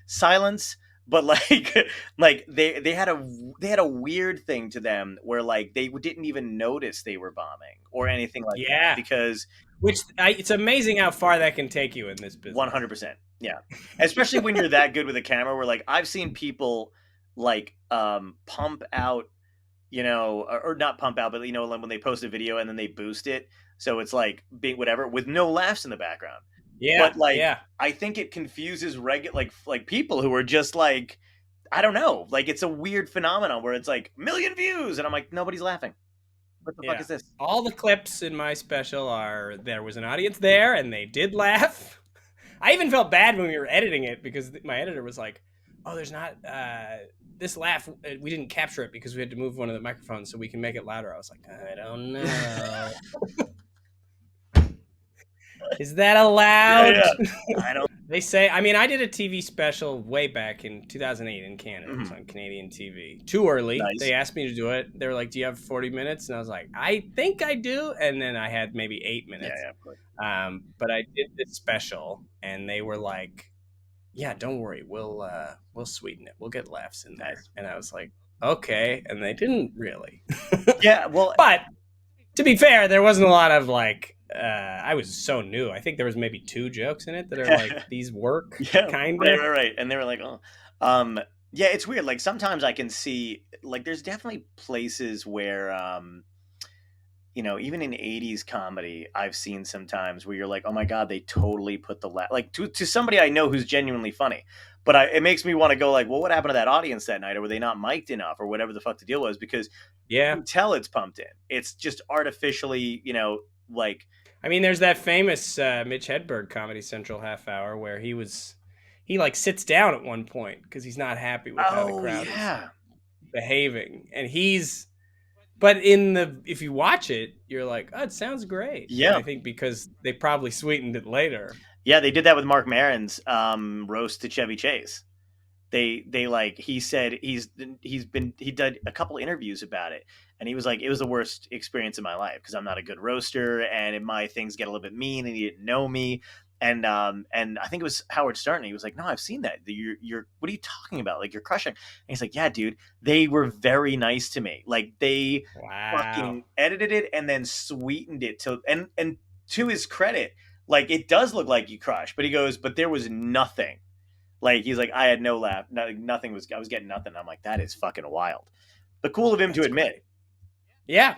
silence, but like like they had a weird thing to them where like they didn't even notice they were bombing or anything like that, because it's amazing how far that can take you in this business. 100%. Yeah. Especially when you're that good with a camera, where like I've seen people like pump out, or not pump out, but like when they post a video and then they boost it, so it's like being whatever with no laughs in the background. Yeah, But like, yeah. I think it confuses like people who are just like, I don't know, like it's a weird phenomenon where it's like 1,000,000 views, and I'm like, nobody's laughing. What the fuck is this? All the clips in my special are there was an audience there and they did laugh. I even felt bad when we were editing it, because my editor was like, "Oh, there's not this laugh. We didn't capture it because we had to move one of the microphones so we can make it louder." I was like, I don't know. Is that allowed? Yeah. I don't. They say, I mean, I did a TV special way back in 2008 in Canada. It was Mhm. on Canadian TV. Too early. Nice. They asked me to do it. They were like, do you have 40 minutes? And I was like, I think I do. And then I had maybe 8 minutes. Yeah, of course. But I did this special, and they were like, yeah, don't worry. We'll sweeten it. We'll get laughs in there. Nice. And I was like, okay. And they didn't really. Yeah, well, But to be fair, there wasn't a lot of like, I was so new. I think there was maybe 2 jokes in it that are like, these work, yeah, kind of. right. And they were like, oh, yeah, it's weird. Like sometimes I can see, like, there's definitely places where, even in 80s comedy, I've seen sometimes where you're like, oh my God, they totally put the like to somebody I know who's genuinely funny. But it makes me want to go like, well, what happened to that audience that night? Or were they not mic'd enough, or whatever the fuck the deal was? Because you can tell it's pumped in. It's just artificially, like. I mean, there's that famous Mitch Hedberg Comedy Central half hour where he like sits down at one point because he's not happy with how the crowd is behaving, and but if you watch it, you're like, oh, it sounds great. Yeah. And I think because they probably sweetened it later. Yeah, they did that with Mark Maron's roast to Chevy Chase. They like, he said he did a couple interviews about it, and he was like, it was the worst experience of my life because I'm not a good roaster, and my things get a little bit mean, and he didn't know me. And I think it was Howard Stern. He was like, no, I've seen that. You're what are you talking about? Like, you're crushing. And he's like, yeah, dude, they were very nice to me. Like, they fucking edited it and then sweetened it and to his credit, like, it does look like you crush, but he goes, but there was nothing Like he's like, I had no laugh, nothing was. I was getting nothing. I'm like, that is fucking wild. But cool of him to That's admit. great. Yeah.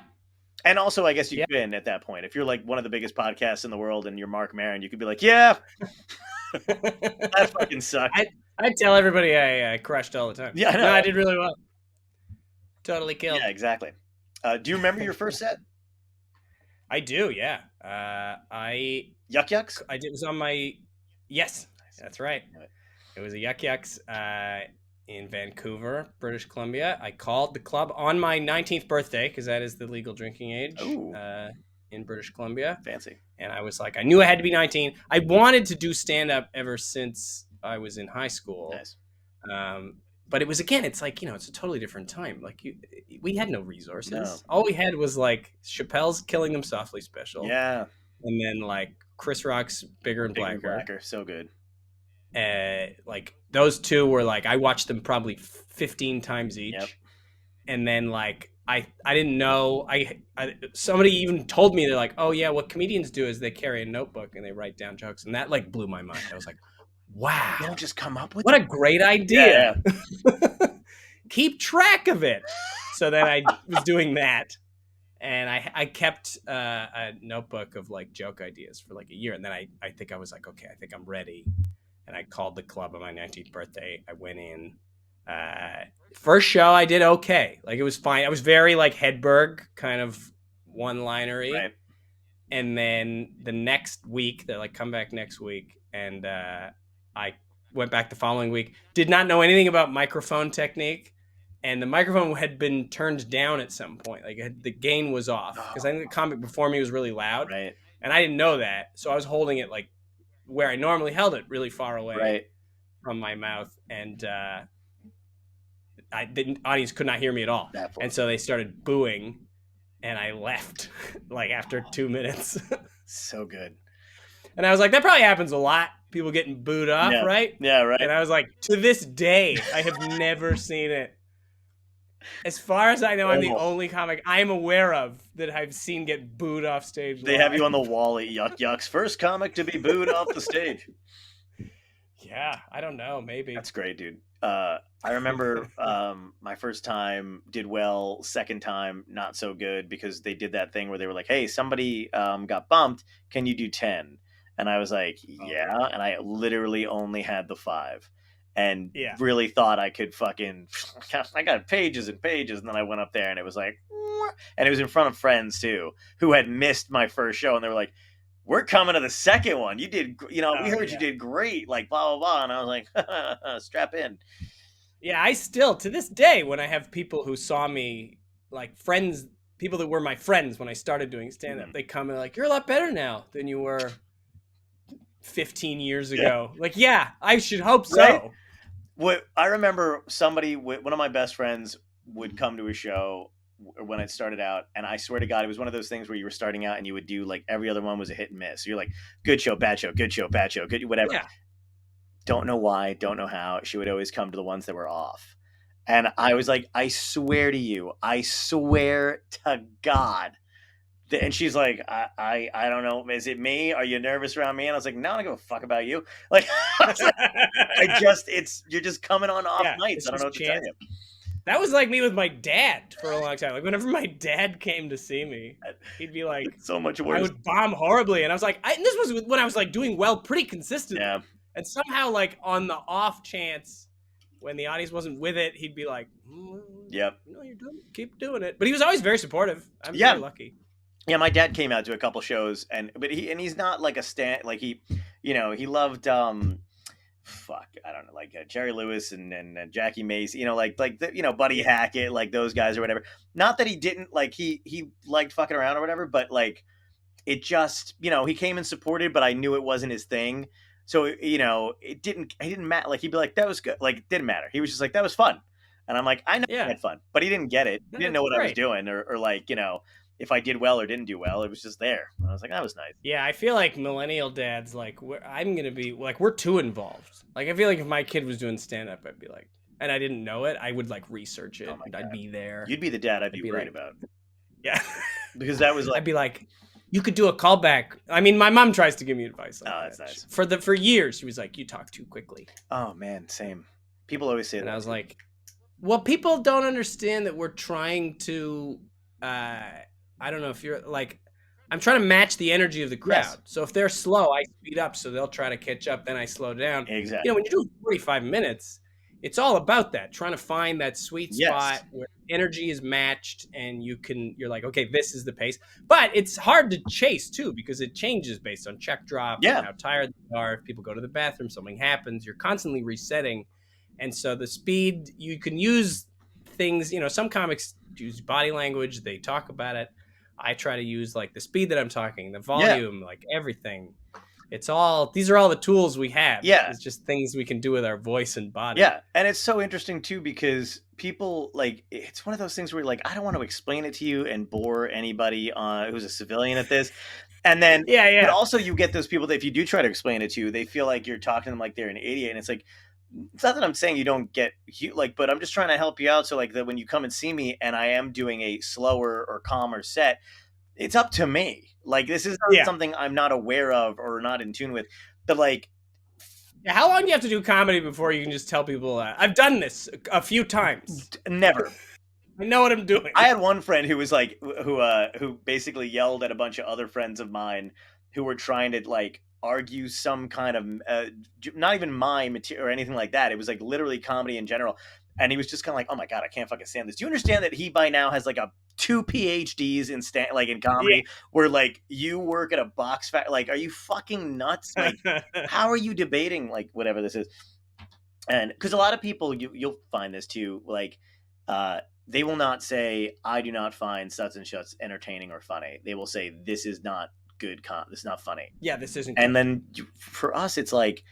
And also, I guess you Yeah. can at that point. If you're like one of the biggest podcasts in the world and you're Mark Maron, you could be like, yeah, that fucking sucked. I tell everybody I crushed all the time. Yeah, I know. No, I did really well. Totally killed. Yeah, exactly. Do you remember your first set? I do, yeah. I Yuck Yucks? I did it was on my yes, that's right. Knew it. It was a Yuck Yucks in Vancouver, British Columbia. I called the club on my 19th birthday because that is the legal drinking age Ooh. in British Columbia. Fancy. And I was like, I knew I had to be 19. I wanted to do stand up ever since I was in high school. Nice. But it was, again, it's like, it's a totally different time. Like we had no resources. No. All we had was like Chappelle's Killing Them Softly special. Yeah. And then like Chris Rock's Bigger and Blacker. So good. Like those two were like, I watched them probably 15 times each. Yep. And then like, I didn't know, somebody even told me, they're like, oh yeah, what comedians do is they carry a notebook and they write down jokes. And that like blew my mind. I was like, wow. They don't just come up with What a great idea. Yeah. Keep track of it. So then I was doing that. And I kept a notebook of like joke ideas for like a year. And then I think I was like, okay, I think I'm ready. And I called the club on my 19th birthday. I went in. First show I did okay. Like it was fine. I was very like Hedberg kind of one-linery. Right. And then the next week, they're like, come back next week. And I went back the following week. Did not know anything about microphone technique. And the microphone had been turned down at some point. Like the gain was off. Because I think the comic before me was really loud. Right. And I didn't know that. So I was holding it like where I normally held it, really far away from my mouth. And the audience could not hear me at all. And so they started booing. And I left like after 2 minutes. So good. And I was like, that probably happens a lot. People getting booed off, right? Yeah, right. And I was like, to this day, I have never seen it. As far as I know, I'm the only comic I'm aware of that I've seen get booed off stage. They have you on the wall at Yuck Yucks. First comic to be booed off the stage. Yeah, I don't know. Maybe. That's great, dude. I remember my first time did well. Second time, not so good because they did that thing where they were like, hey, somebody got bumped. Can you do 10? And I was like, yeah. And I literally only had the 5. And really thought I could fucking, I got pages and pages. And then I went up there and it was like, and it was in front of friends too, who had missed my first show. And they were like, we're coming to the second one. You did, we heard you did great, like blah, blah, blah. And I was like, strap in. Yeah, I still, to this day, when I have people who saw me, like friends, people that were my friends when I started doing stand-up, they come and like, you're a lot better now than you were 15 years ago. Like, yeah, I should hope so. Right? What I remember, one of my best friends would come to a show when it started out, and I swear to God, it was one of those things where you were starting out and you would do like every other one was a hit and miss. So you're like, good show, bad show, good show, bad show, good whatever. Yeah. Don't know why, don't know how. She would always come to the ones that were off. And I was like, I swear to God. And she's like, I don't know. Is it me? Are you nervous around me? And I was like, no, I don't give a fuck about you. Like, you're just coming on off nights. I don't know what to tell you. That was like me with my dad for a long time. Like whenever my dad came to see me, he'd be like, so much worse. I would bomb horribly. And I was like, this was when I was like doing well pretty consistently. Yeah. And somehow like on the off chance when the audience wasn't with it, he'd be like, yep. No, you're doing it. Keep doing it. But he was always very supportive. I'm very lucky. Yeah, my dad came out to a couple shows, but he's not like a stand, like he loved I don't know, like Jerry Lewis and Jackie Macy, Buddy Hackett, like those guys or whatever. Not that he didn't like he liked fucking around or whatever, but like it just he came and supported, but I knew it wasn't his thing, so it didn't matter. Like he'd be like, that was good, like it didn't matter. He was just like, that was fun, and I'm like, I know I had fun, but he didn't get it. He didn't know what I was doing or like if I did well or didn't do well. It was just there. I was like, that was nice. Yeah, I feel like millennial dads, like, I'm going to be, like, we're too involved. Like, I feel like if my kid was doing stand-up, I'd be like, and I didn't know it, I would, like, research it. And I'd be there. You'd be the dad I'd be worried about. Yeah. Because that was like... I'd be like, you could do a callback. I mean, my mom tries to give me advice like that's that. nice. For years, she was like, "You talk too quickly," Oh man, same. People always say and that. I was too. like, "Well, people don't understand that we're trying to. I don't know if you're like, I'm trying to match the energy of the Yes, crowd. So if they're slow, I speed up, so they'll try to catch up. Then I slow down. exactly. You know, when you do 45 minutes, it's all about that, trying to find that sweet spot Yes, where energy is matched, and you're like, okay, this is the pace. But it's hard to chase too because it changes based on check drops and yeah, how tired they are. If people go to the bathroom, something happens. You're constantly resetting, and so the speed you can use things. You know, some comics use body language. They talk about it. I try to use like the speed that I'm talking, the yeah, volume, like everything. It's all these are all the tools we have. yeah. It's just things we can do with our voice and body. Yeah, and it's so interesting too because people like it's one of those things where like I don't want to explain it to you and bore anybody who's a civilian at this, and then Yeah, but yeah. also you get those people that if you do try to explain it to, they feel like you're talking to them like they're an idiot, and it's like it's not that I'm saying you don't get like, but I'm just trying to help you out so like that when you come and see me and I am doing a slower or calmer set, it's up to me. Like this is not Yeah. something I'm not aware of or not in tune with, but like Yeah, how long do you have to do comedy before you can just tell people I've done this a few times. never. I know what I'm doing. I had one friend who was like who basically yelled at a bunch of other friends of mine who were trying to like argue some kind of not even my material or anything like that. It was like literally comedy in general. And he was just kind of like, "Oh my god, I can't fucking stand this." Do you understand that he by now has like a 2 PhDs in like in Yeah. comedy, where like you work at a box factory? Like, are you fucking nuts? Like, how are you debating like whatever this is? And because a lot of people you'll find this too, like uh they will not say I do not find such and such entertaining or funny. They will say this is not this is not funny. Yeah, this isn't And good. then for us it's like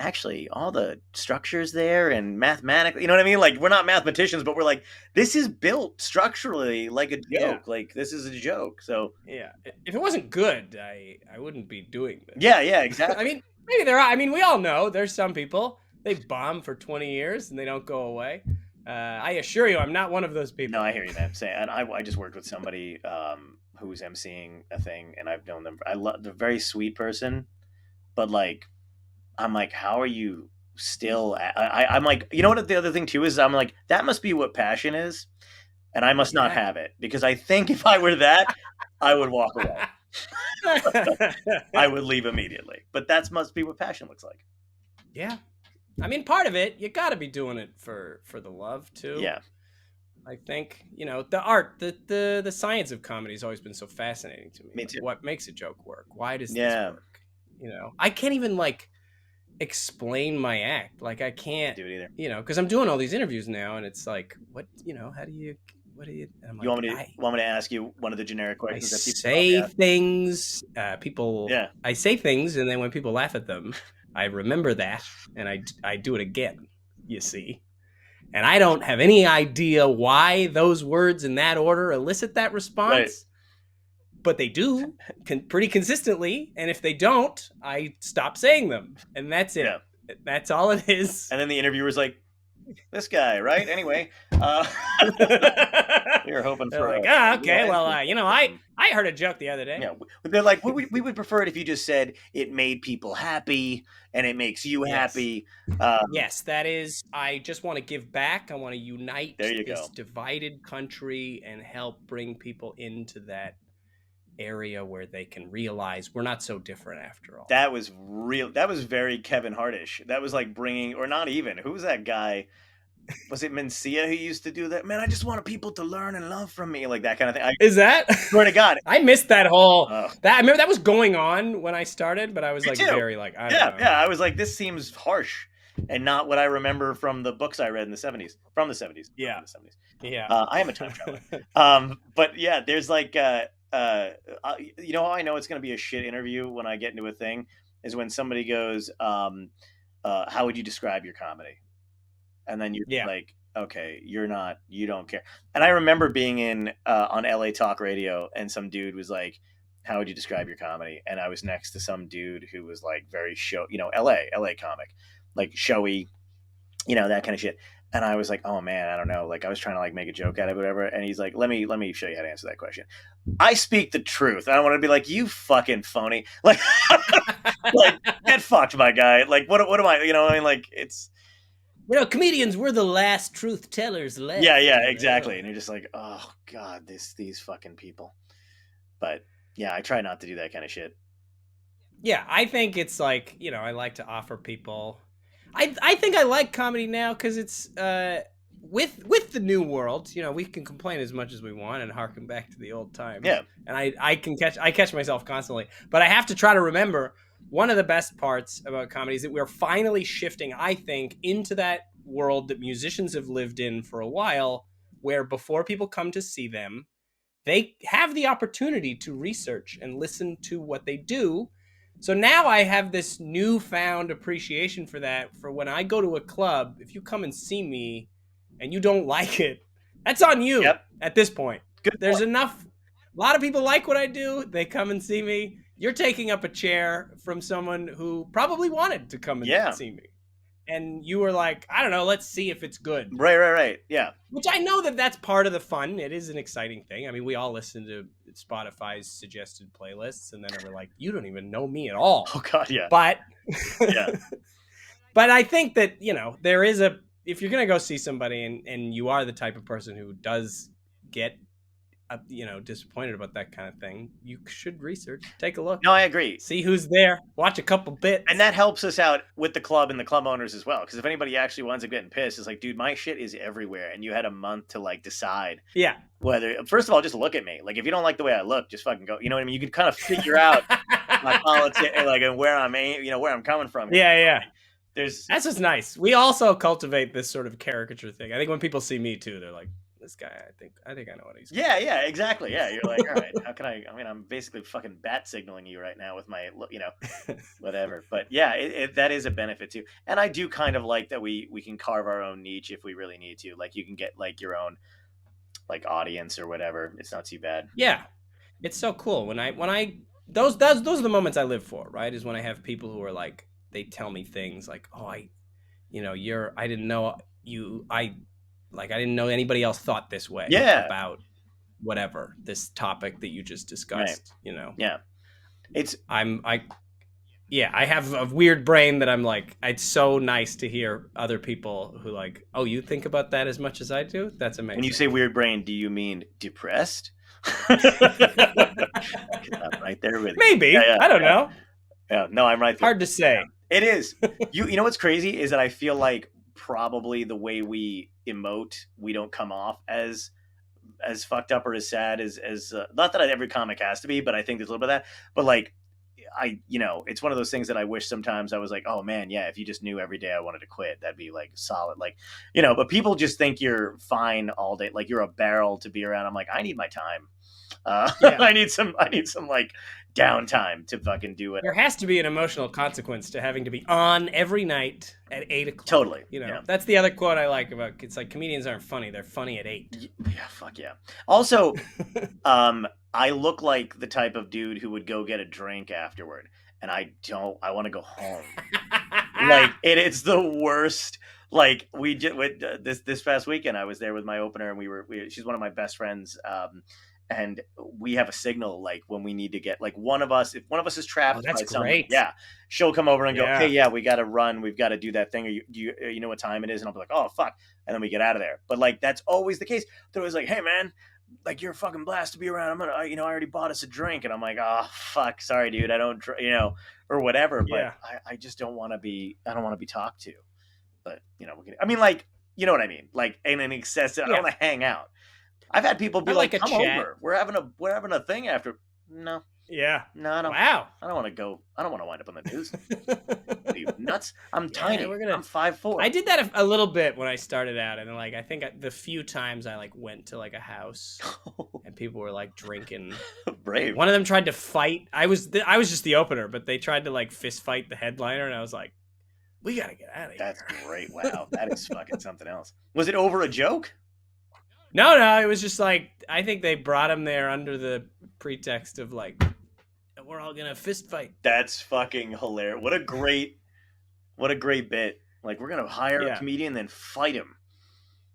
actually all the structures there and mathematically, you know what I mean, like we're not mathematicians but we're like this is built structurally like a Yeah. joke, like this is a joke. So Yeah. If it wasn't good, I wouldn't be doing this. yeah, I exactly. mean, maybe there are. I mean, we all know there's some people they bomb for 20 years and they don't go away. I assure you, I'm not one of those people. No, I hear you, man. Say, and I just worked with somebody who was emceeing a thing, and I've known them. I love the very sweet person, but like, I'm like, how are you still? I'm like, you know what? The other thing too is, I'm like, that must be what passion is, and I must not Yeah. have it because I think if I were that, I would walk away. I would leave immediately. But that must be what passion looks like. Yeah. I mean, part of it, you got to be doing it for the love too. Yeah, I think, you know, the art, the science of comedy has always been so fascinating to me. me Like, too. what makes a joke work? Why does Yeah. this work? You know, I can't even like explain my act. Like I can't, Do it either. you know, because I'm doing all these interviews now, and it's like, what, you know, how do you, what do you? And I'm You like, want me to ask you one of the generic I questions that people say probably ask? things. People, Yeah. I say things, and then when people laugh at them, I remember that, and I do it again. You see. And I don't have any idea why those words in that order elicit that response, but they do pretty consistently. And if they don't, I stop saying them. And that's it. Yeah. That's all it is. And then the interviewer's like, this guy, right? Anyway, we were hoping They're for like, a, okay, well, you know, I heard a joke the other day. yeah, they're like, we would prefer it if you just said it made people happy and it makes you Yes. happy. Yes, that is. I just want to give back. I want to unite There you this go. divided country and help bring people into that area where they can realize we're not so different after all. That was real. That was very Kevin Hartish. That was like bringing, or not even. Who was that guy? Was it Mencia who used to do that? Man, I just wanted people to learn and love from me, like that kind of thing. I Is that? swear to God, I missed that whole. oh, That I remember that was going on when I started, but I was Me like too. very like I don't know. yeah. I was like, this seems harsh, and not what I remember from the books I read in the '70s. From the '70s. Yeah. From the '70s. Yeah. I am a time traveler. But yeah, there's like, you know how I know it's going to be a shit interview when I get into a thing is when somebody goes, how would you describe your comedy? And then you're Yeah. like, okay, you don't care. And I remember being in on LA Talk Radio, and some dude was like, how would you describe your comedy? And I was next to some dude who was like very show, you know, LA comic, like showy, you know, that kind of shit. And I was like, oh man, I don't know. Like I was trying to like make a joke out of it, whatever. And he's like, let me show you how to answer that question. I speak the truth. I don't want to be like, you fucking phony. Like, like get fucked, my guy. Like, what am I? You know, I mean, like it's comedians, we're the last truth tellers left. yeah, exactly. And you're just like, oh god, these fucking people. But yeah, I try not to do that kind of shit. Yeah, I think it's like, I like to offer people. I think I like comedy now because it's with the new world. We can complain as much as we want and harken back to the old times. Yeah, and I catch myself constantly, but I have to try to remember one of the best parts about comedy is that we're finally shifting, I think, into that world that musicians have lived in for a while, where before people come to see them, they have the opportunity to research and listen to what they do. So now I have this newfound appreciation for that. For when I go to a club, if you come and see me and you don't like it, that's on you. Yep. At this point. Good There's point. enough. A lot of people like what I do. They come and see me. You're taking up a chair from someone who probably wanted to come and see me. And you were like, I don't know, let's see if it's good. Right. Yeah. Which I know that's part of the fun. It is an exciting thing. I mean, we all listen to Spotify's suggested playlists, and then we're like, you don't even know me at all. Oh god, yeah. But yeah. But I think that, there is if you're going to go see somebody and you are the type of person who does get disappointed about that kind of thing, you should research, take a look. No, I agree. See who's there, watch a couple bits. And that helps us out with the club and the club owners as well. Because if anybody actually winds up getting pissed, it's like, dude, my shit is everywhere. And you had a month to like decide whether, first of all, just look at me. Like, if you don't like the way I look, just fucking go. You know what I mean? You can kind of figure out my politics, like, and where I'm, where I'm coming from. Yeah. That's just nice. We also cultivate this sort of caricature thing. I think when people see me too, they're like, this guy, I think I know what he's doing. Yeah, exactly. Yeah, you're like, all right, how can I mean, I'm basically fucking bat signaling you right now with my, whatever. But yeah, that is a benefit too. And I do kind of like that we can carve our own niche if we really need to. Like, you can get like your own like audience or whatever. It's not too bad. Yeah, it's so cool when I those are the moments I live for. Right, is when I have people who are like, they tell me things like, oh, I didn't know you, I didn't know anybody else thought this way about whatever this topic that you just discussed. Right. I have a weird brain that I'm like, it's so nice to hear other people who like, oh, you think about that as much as I do? That's amazing. When you say weird brain, do you mean depressed? I'm right there with you. Maybe. I don't know. Yeah, no, I'm right there. Hard to say. Yeah. It is. You know what's crazy is that I feel like probably the way we emote, we don't come off as fucked up or as sad as not that every comic has to be, but I think there's a little bit of that. But like, it's one of those things that I wish sometimes I was like, oh man, yeah, if you just knew every day I wanted to quit, that'd be like solid. Like, but people just think you're fine all day. Like, you're a barrel to be around. I'm like, I need my time. I need some like downtime to fucking do it. There has to be an emotional consequence to having to be on every night at 8 o'clock. Totally. That's the other quote I like about, it's like, comedians aren't funny. They're funny at 8. Yeah. Fuck yeah. Also, I look like the type of dude who would go get a drink afterward, and I want to go home. Like, it's the worst. Like, we just this past weekend, I was there with my opener, and she's one of my best friends. And we have a signal, like, when we need to get, like, if one of us is trapped. Oh, that's great. Yeah. She'll come over and go, hey, yeah, we got to run. We've got to do that thing. Or you know what time it is? And I'll be like, oh, fuck. And then we get out of there. But like, that's always the case. They're always like, hey man, like, you're a fucking blast to be around. I'm going to, I already bought us a drink. And I'm like, oh fuck. Sorry, dude. I don't, or whatever. But I just don't want to be talked to. But, I mean, like, you know what I mean? Like, in an excessive, I don't want to hang out. I've had people be like, come over. We're having a thing after. No. Yeah. No, I don't. Wow. I don't want to go. I don't want to wind up on the news. Are you nuts? I'm tiny. I'm 5'4". I did that a little bit when I started out, and like, I think the few times I like went to like a house and people were like drinking. Brave. One of them tried to fight. I was just the opener, but they tried to like fist fight the headliner, and I was like, we gotta get out of here. That's great. Wow, that is fucking something else. Was it over a joke? No, it was just like, I think they brought him there under the pretext of like, we're all gonna fist fight. That's fucking hilarious. What a great bit. Like, we're gonna hire a comedian, then fight him.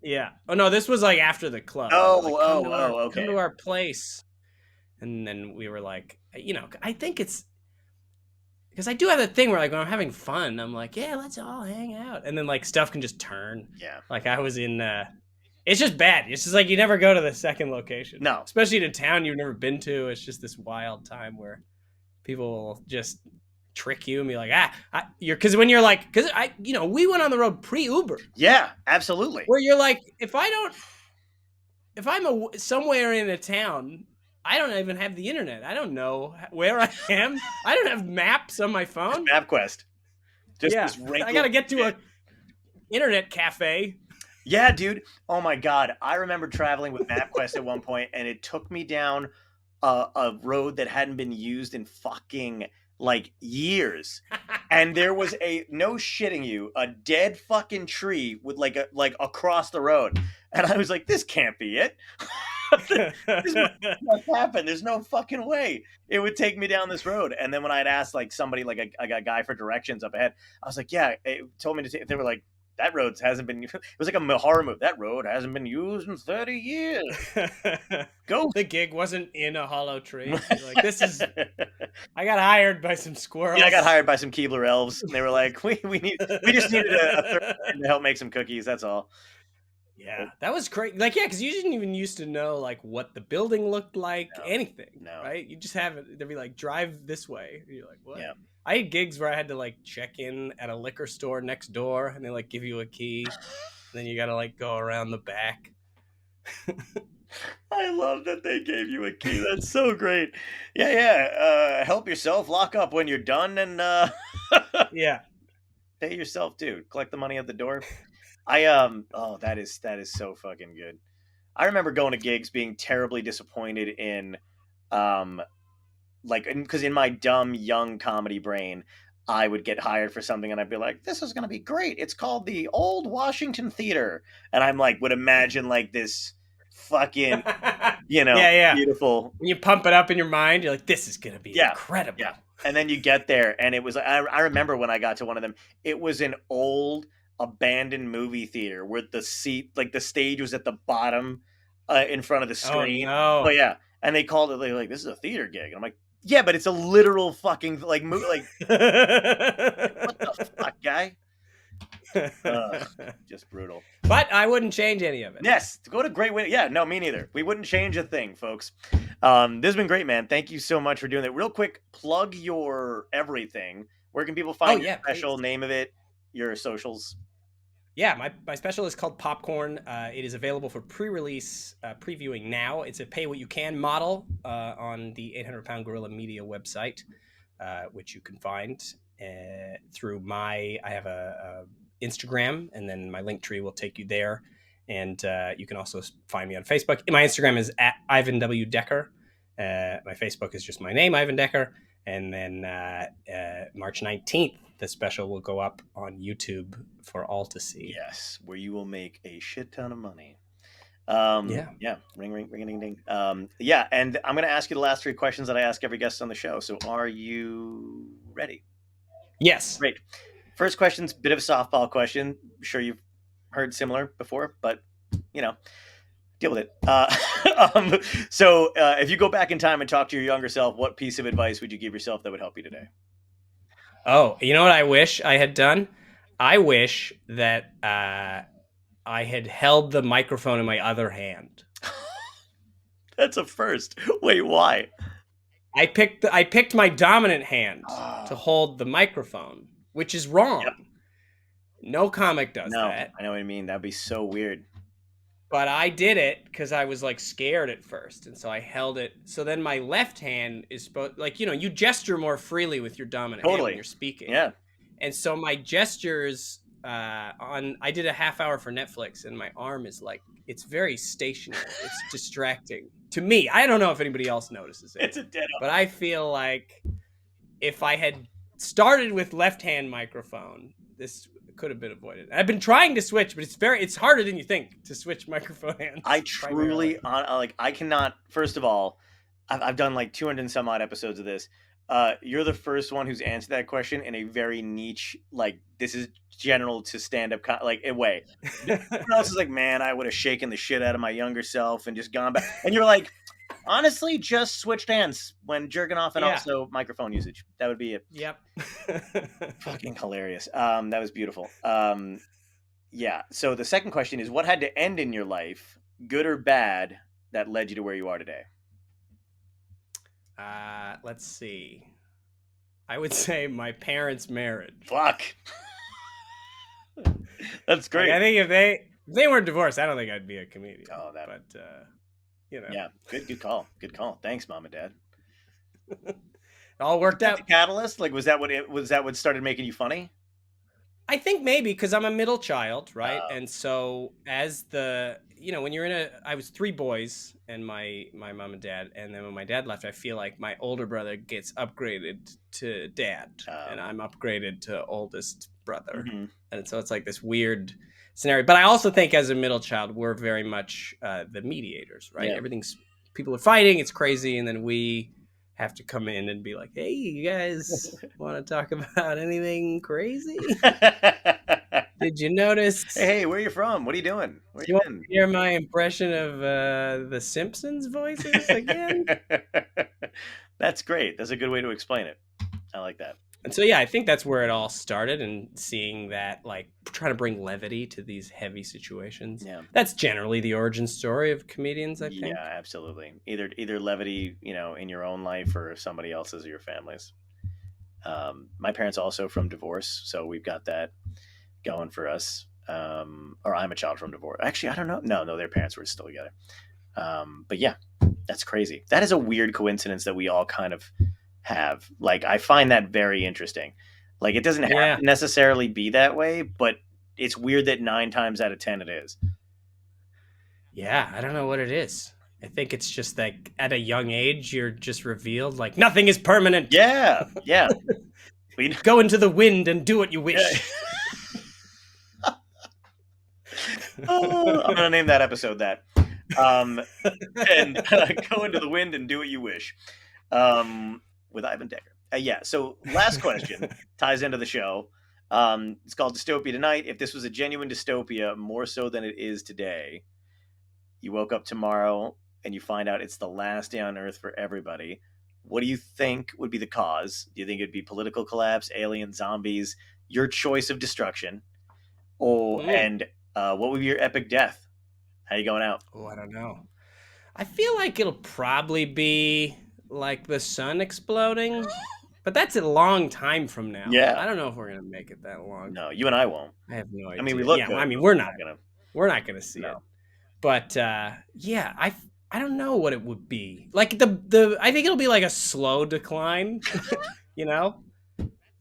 Yeah. Oh no, this was like after the club. They were like, Oh, come okay. to our place. And then we were like, I think it's because I do have that thing where like when I'm having fun, I'm like, yeah, let's all hang out. And then like stuff can just turn. Yeah. Like I was in it's just bad. It's just like you never go to the second location. No. Especially in a town you've never been to. It's just this wild time where people will just trick you and be like, you're because when you're like, because we went on the road pre-Uber. Yeah, absolutely. Where you're like, if I'm somewhere in a town, I don't even have the internet. I don't know where I am. I don't have maps on my phone. MapQuest. Just Yeah, this wrinkle. I gotta get to a internet cafe. Yeah, dude. Oh my God. I remember traveling with MapQuest at one point, and it took me down a road that hadn't been used in fucking like years. And there was no shitting you, a dead fucking tree with like across the road. And I was like, this can't be it. This must happen. There's no fucking way it would take me down this road. And then when I'd asked like somebody, like a guy for directions up ahead, I was like, yeah, it told me to take, they were like, that road hasn't been, it was like a horror movie. That road hasn't been used in 30 years. Go. The gig wasn't in a hollow tree. Like, this is, I got hired by some squirrels. Yeah, I got hired by some Keebler elves. And they were like, we just needed a third to help make some cookies. That's all. Yeah, that was great. Like, yeah, because you didn't even used to know like what the building looked like, anything. No. Right? You just have it. They'd be like, drive this way. And you're like, what? Yeah. I had gigs where I had to like check in at a liquor store next door, and they like give you a key, and then you gotta like go around the back. I love that they gave you a key. That's so great. Yeah. Help yourself. Lock up when you're done, and Yeah. pay yourself too. Collect the money at the door. Oh, that is so fucking good. I remember going to gigs being terribly disappointed in like, because in my dumb young comedy brain, I would get hired for something and I'd be like, this is going to be great. It's called the Old Washington Theater. And I'm like, would imagine like this fucking, beautiful. When you pump it up in your mind, you're like, this is going to be incredible. Yeah. And then you get there and it was, I remember when I got to one of them, it was an old abandoned movie theater where the stage was at the bottom in front of the screen. Oh, no. Yeah. And they called it like, this is a theater gig. And I'm like, yeah, but it's a literal fucking like movie. Like, what the fuck, guy? Just brutal. But I wouldn't change any of it. Yes, go to great way. Yeah, no, me neither. We wouldn't change a thing, folks. This has been great, man. Thank you so much for doing that. Real quick, plug your everything. Where can people find your special, name of it, your socials? Yeah, my special is called Popcorn. It is available for pre-release previewing now. It's a pay-what-you-can model on the 800-Pound Gorilla Media website, which you can find through I have a Instagram, and then my link tree will take you there. And you can also find me on Facebook. My Instagram is at Ivan W. Decker. My Facebook is just my name, Ivan Decker. And then March 19th, the special will go up on YouTube for all to see. Yes, where you will make a shit ton of money. Yeah. Ring, ring, ring, ding, ding. Yeah, and I'm going to ask you the last 3 questions that I ask every guest on the show. So are you ready? Yes. Great. First question's a bit of a softball question. I'm sure you've heard similar before, but, deal with it. So if you go back in time and talk to your younger self, what piece of advice would you give yourself that would help you today? Oh, you know what I wish I had done? I wish that I had held the microphone in my other hand. That's a first. Wait, why? I picked my dominant hand to hold the microphone, which is wrong. Yep. No comic does that. I know what you mean. That'd be so weird. But I did it because I was like scared at first, and so I held it. So then my left hand is supposed, like, you gesture more freely with your dominant hand when you're speaking. Yeah. And so my gestures I did a half hour for Netflix, and my arm is like, it's very stationary. It's distracting to me. I don't know if anybody else notices it. It's a dead arm. But I feel like if I had started with left hand microphone, this could have been avoided. I've been trying to switch, but it's harder than you think to switch microphone hands. I truly I cannot. First of all, I've done like 200 and some odd episodes of this. You're the first one who's answered that question in a very niche, like this is general to stand up, like a way. Everyone else is like, man, I would have shaken the shit out of my younger self and just gone back. And you're like, honestly, just switched hands when jerking off and Yeah. also microphone usage. That would be it. Yep. Fucking hilarious. That was beautiful. Yeah. So the second question is, what had to end in your life, good or bad, that led you to where you are today? Let's see. I would say my parents' marriage. Fuck. That's great. Like, I think if they weren't divorced, I don't think I'd be a comedian. Oh, that. But you know. Yeah. Good call. Good call. Thanks, Mom and Dad. It all worked out. The catalyst, like, was that what started making you funny? I think maybe because I'm a middle child, right? And so as when you're I was 3 boys and my mom and dad, and then when my dad left, I feel like my older brother gets upgraded to dad, and I'm upgraded to oldest brother, and so it's like this weird scenario. But I also think as a middle child, we're very much the mediators, right? Yeah. People are fighting, it's crazy, and then we have to come in and be like, hey, you guys want to talk about anything crazy? Did you notice? Hey, where are you from? What are you doing? Where you want to hear my impression of the Simpsons voices again? That's great. That's a good way to explain it. I like that. And so, yeah, I think that's where it all started, and seeing that, like, trying to bring levity to these heavy situations. Yeah. That's generally the origin story of comedians, I think. Yeah, absolutely. Either levity, in your own life or somebody else's or your family's. My parents also from divorce, so we've got that going for us. Or I'm a child from divorce. Actually, I don't know. No, their parents were still together. But yeah, that's crazy. That is a weird coincidence that we all kind of have. Like, I find that very interesting. Like, it doesn't have to necessarily be that way, but it's weird that 9 times out of 10 it is. Yeah, I don't know what it is. I think it's just like at a young age, you're just revealed like nothing is permanent. Yeah. Go into the wind and do what you wish. I'm gonna name that episode that. And go into the wind and do what you wish. With Ivan Decker. So last question ties into the show. It's called Dystopia Tonight. If this was a genuine dystopia, more so than it is today, you woke up tomorrow and you find out it's the last day on Earth for everybody. What do you think would be the cause? Do you think it'd be political collapse, aliens, zombies, your choice of destruction? And what would be your epic death? How you going out? Oh, I don't know. I feel like it'll probably be like the sun exploding, but that's a long time from now. Yeah, I don't know if we're gonna make it that long. No, you and I won't. I have no idea. I mean, we look good. I mean, we're not gonna see it. But I don't know what it would be. Like I think it'll be like a slow decline.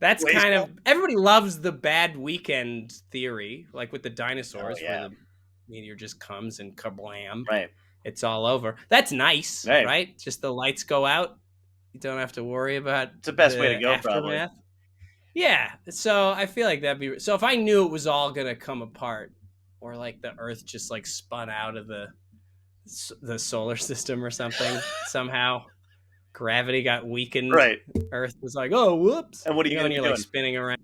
That's kind of, everybody loves the bad weekend theory, like with the dinosaurs, where the meteor just comes and kablam. Right. It's all over. That's nice, right? Just the lights go out. You don't have to worry about it's the best way to go, aftermath. probably. Yeah. So I feel like that'd be, so if I knew it was all going to come apart, or like the Earth just like spun out of the solar system or something, somehow gravity got weakened. Right. Earth was like, oh, whoops. And what are you when you're doing? Like spinning around.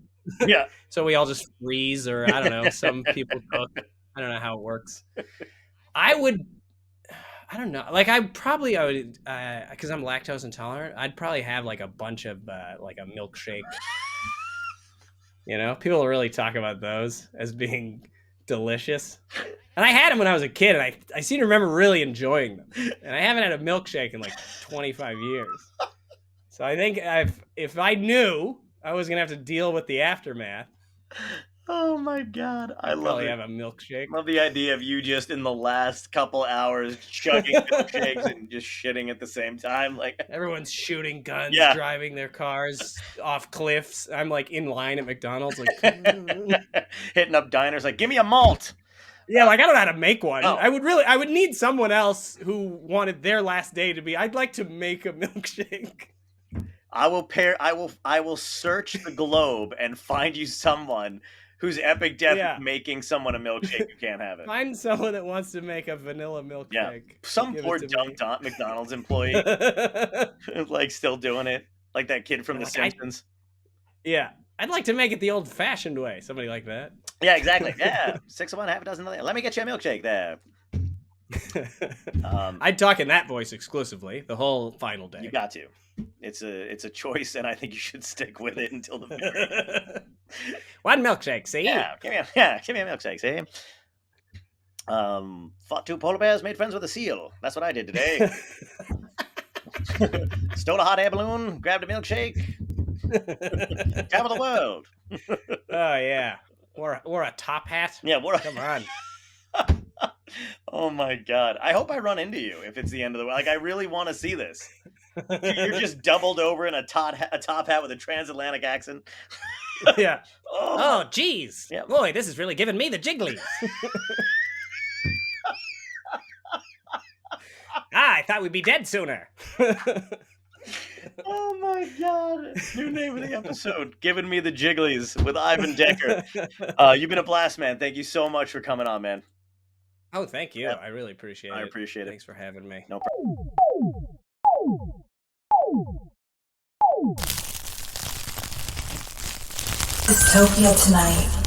Yeah. So we all just freeze, or I don't know, some people cook. I don't know how it works. I don't know. Like I would, because I'm lactose intolerant, I'd probably have like a bunch of like a milkshake. People really talk about those as being delicious. And I had them when I was a kid, and I seem to remember really enjoying them. And I haven't had a milkshake in like 25 years. So I think if I knew I was going to have to deal with the aftermath. Oh my God. I love it. Have a milkshake. Love the idea of you just in the last couple hours chugging milkshakes and just shitting at the same time. Like everyone's shooting guns, driving their cars off cliffs. I'm like in line at McDonald's, like hitting up diners, like, give me a malt. Yeah, like I don't know how to make one. Oh. I would need someone else who wanted their last day to be, I'd like to make a milkshake. I will search the globe and find you someone whose epic death is making someone a milkshake who can't have it. Find someone that wants to make a vanilla milkshake. Yeah. Some poor dumb McDonald's employee like still doing it. like that kid from The Like, Simpsons. Yeah, I'd like to make it the old-fashioned way. Somebody like that. Yeah, exactly. Yeah, 6 of one, half a dozen of the other. Let me get you a milkshake there. I'd talk in that voice exclusively the whole final day. You got to. It's a choice, and I think you should stick with it until the very end. One milkshake, see? Give me a milkshake, see? Fought 2 polar bears, made friends with a seal. That's what I did today. Stole a hot air balloon, grabbed a milkshake, traveled the world. Oh yeah, wore a top hat. Yeah, Come on. Oh my god! I hope I run into you if it's the end of the like. I really want to see this. You're just doubled over in a top hat with a transatlantic accent. Yeah. Oh, geez. Yeah. Boy, this is really giving me the jigglies. I thought we'd be dead sooner. Oh my god! New name of the episode: "Giving Me the Jigglies" with Ivan Decker. You've been a blast, man. Thank you so much for coming on, man. Oh, thank you. I really appreciate it. I appreciate it. Thanks for having me. No problem. Dystopia tonight.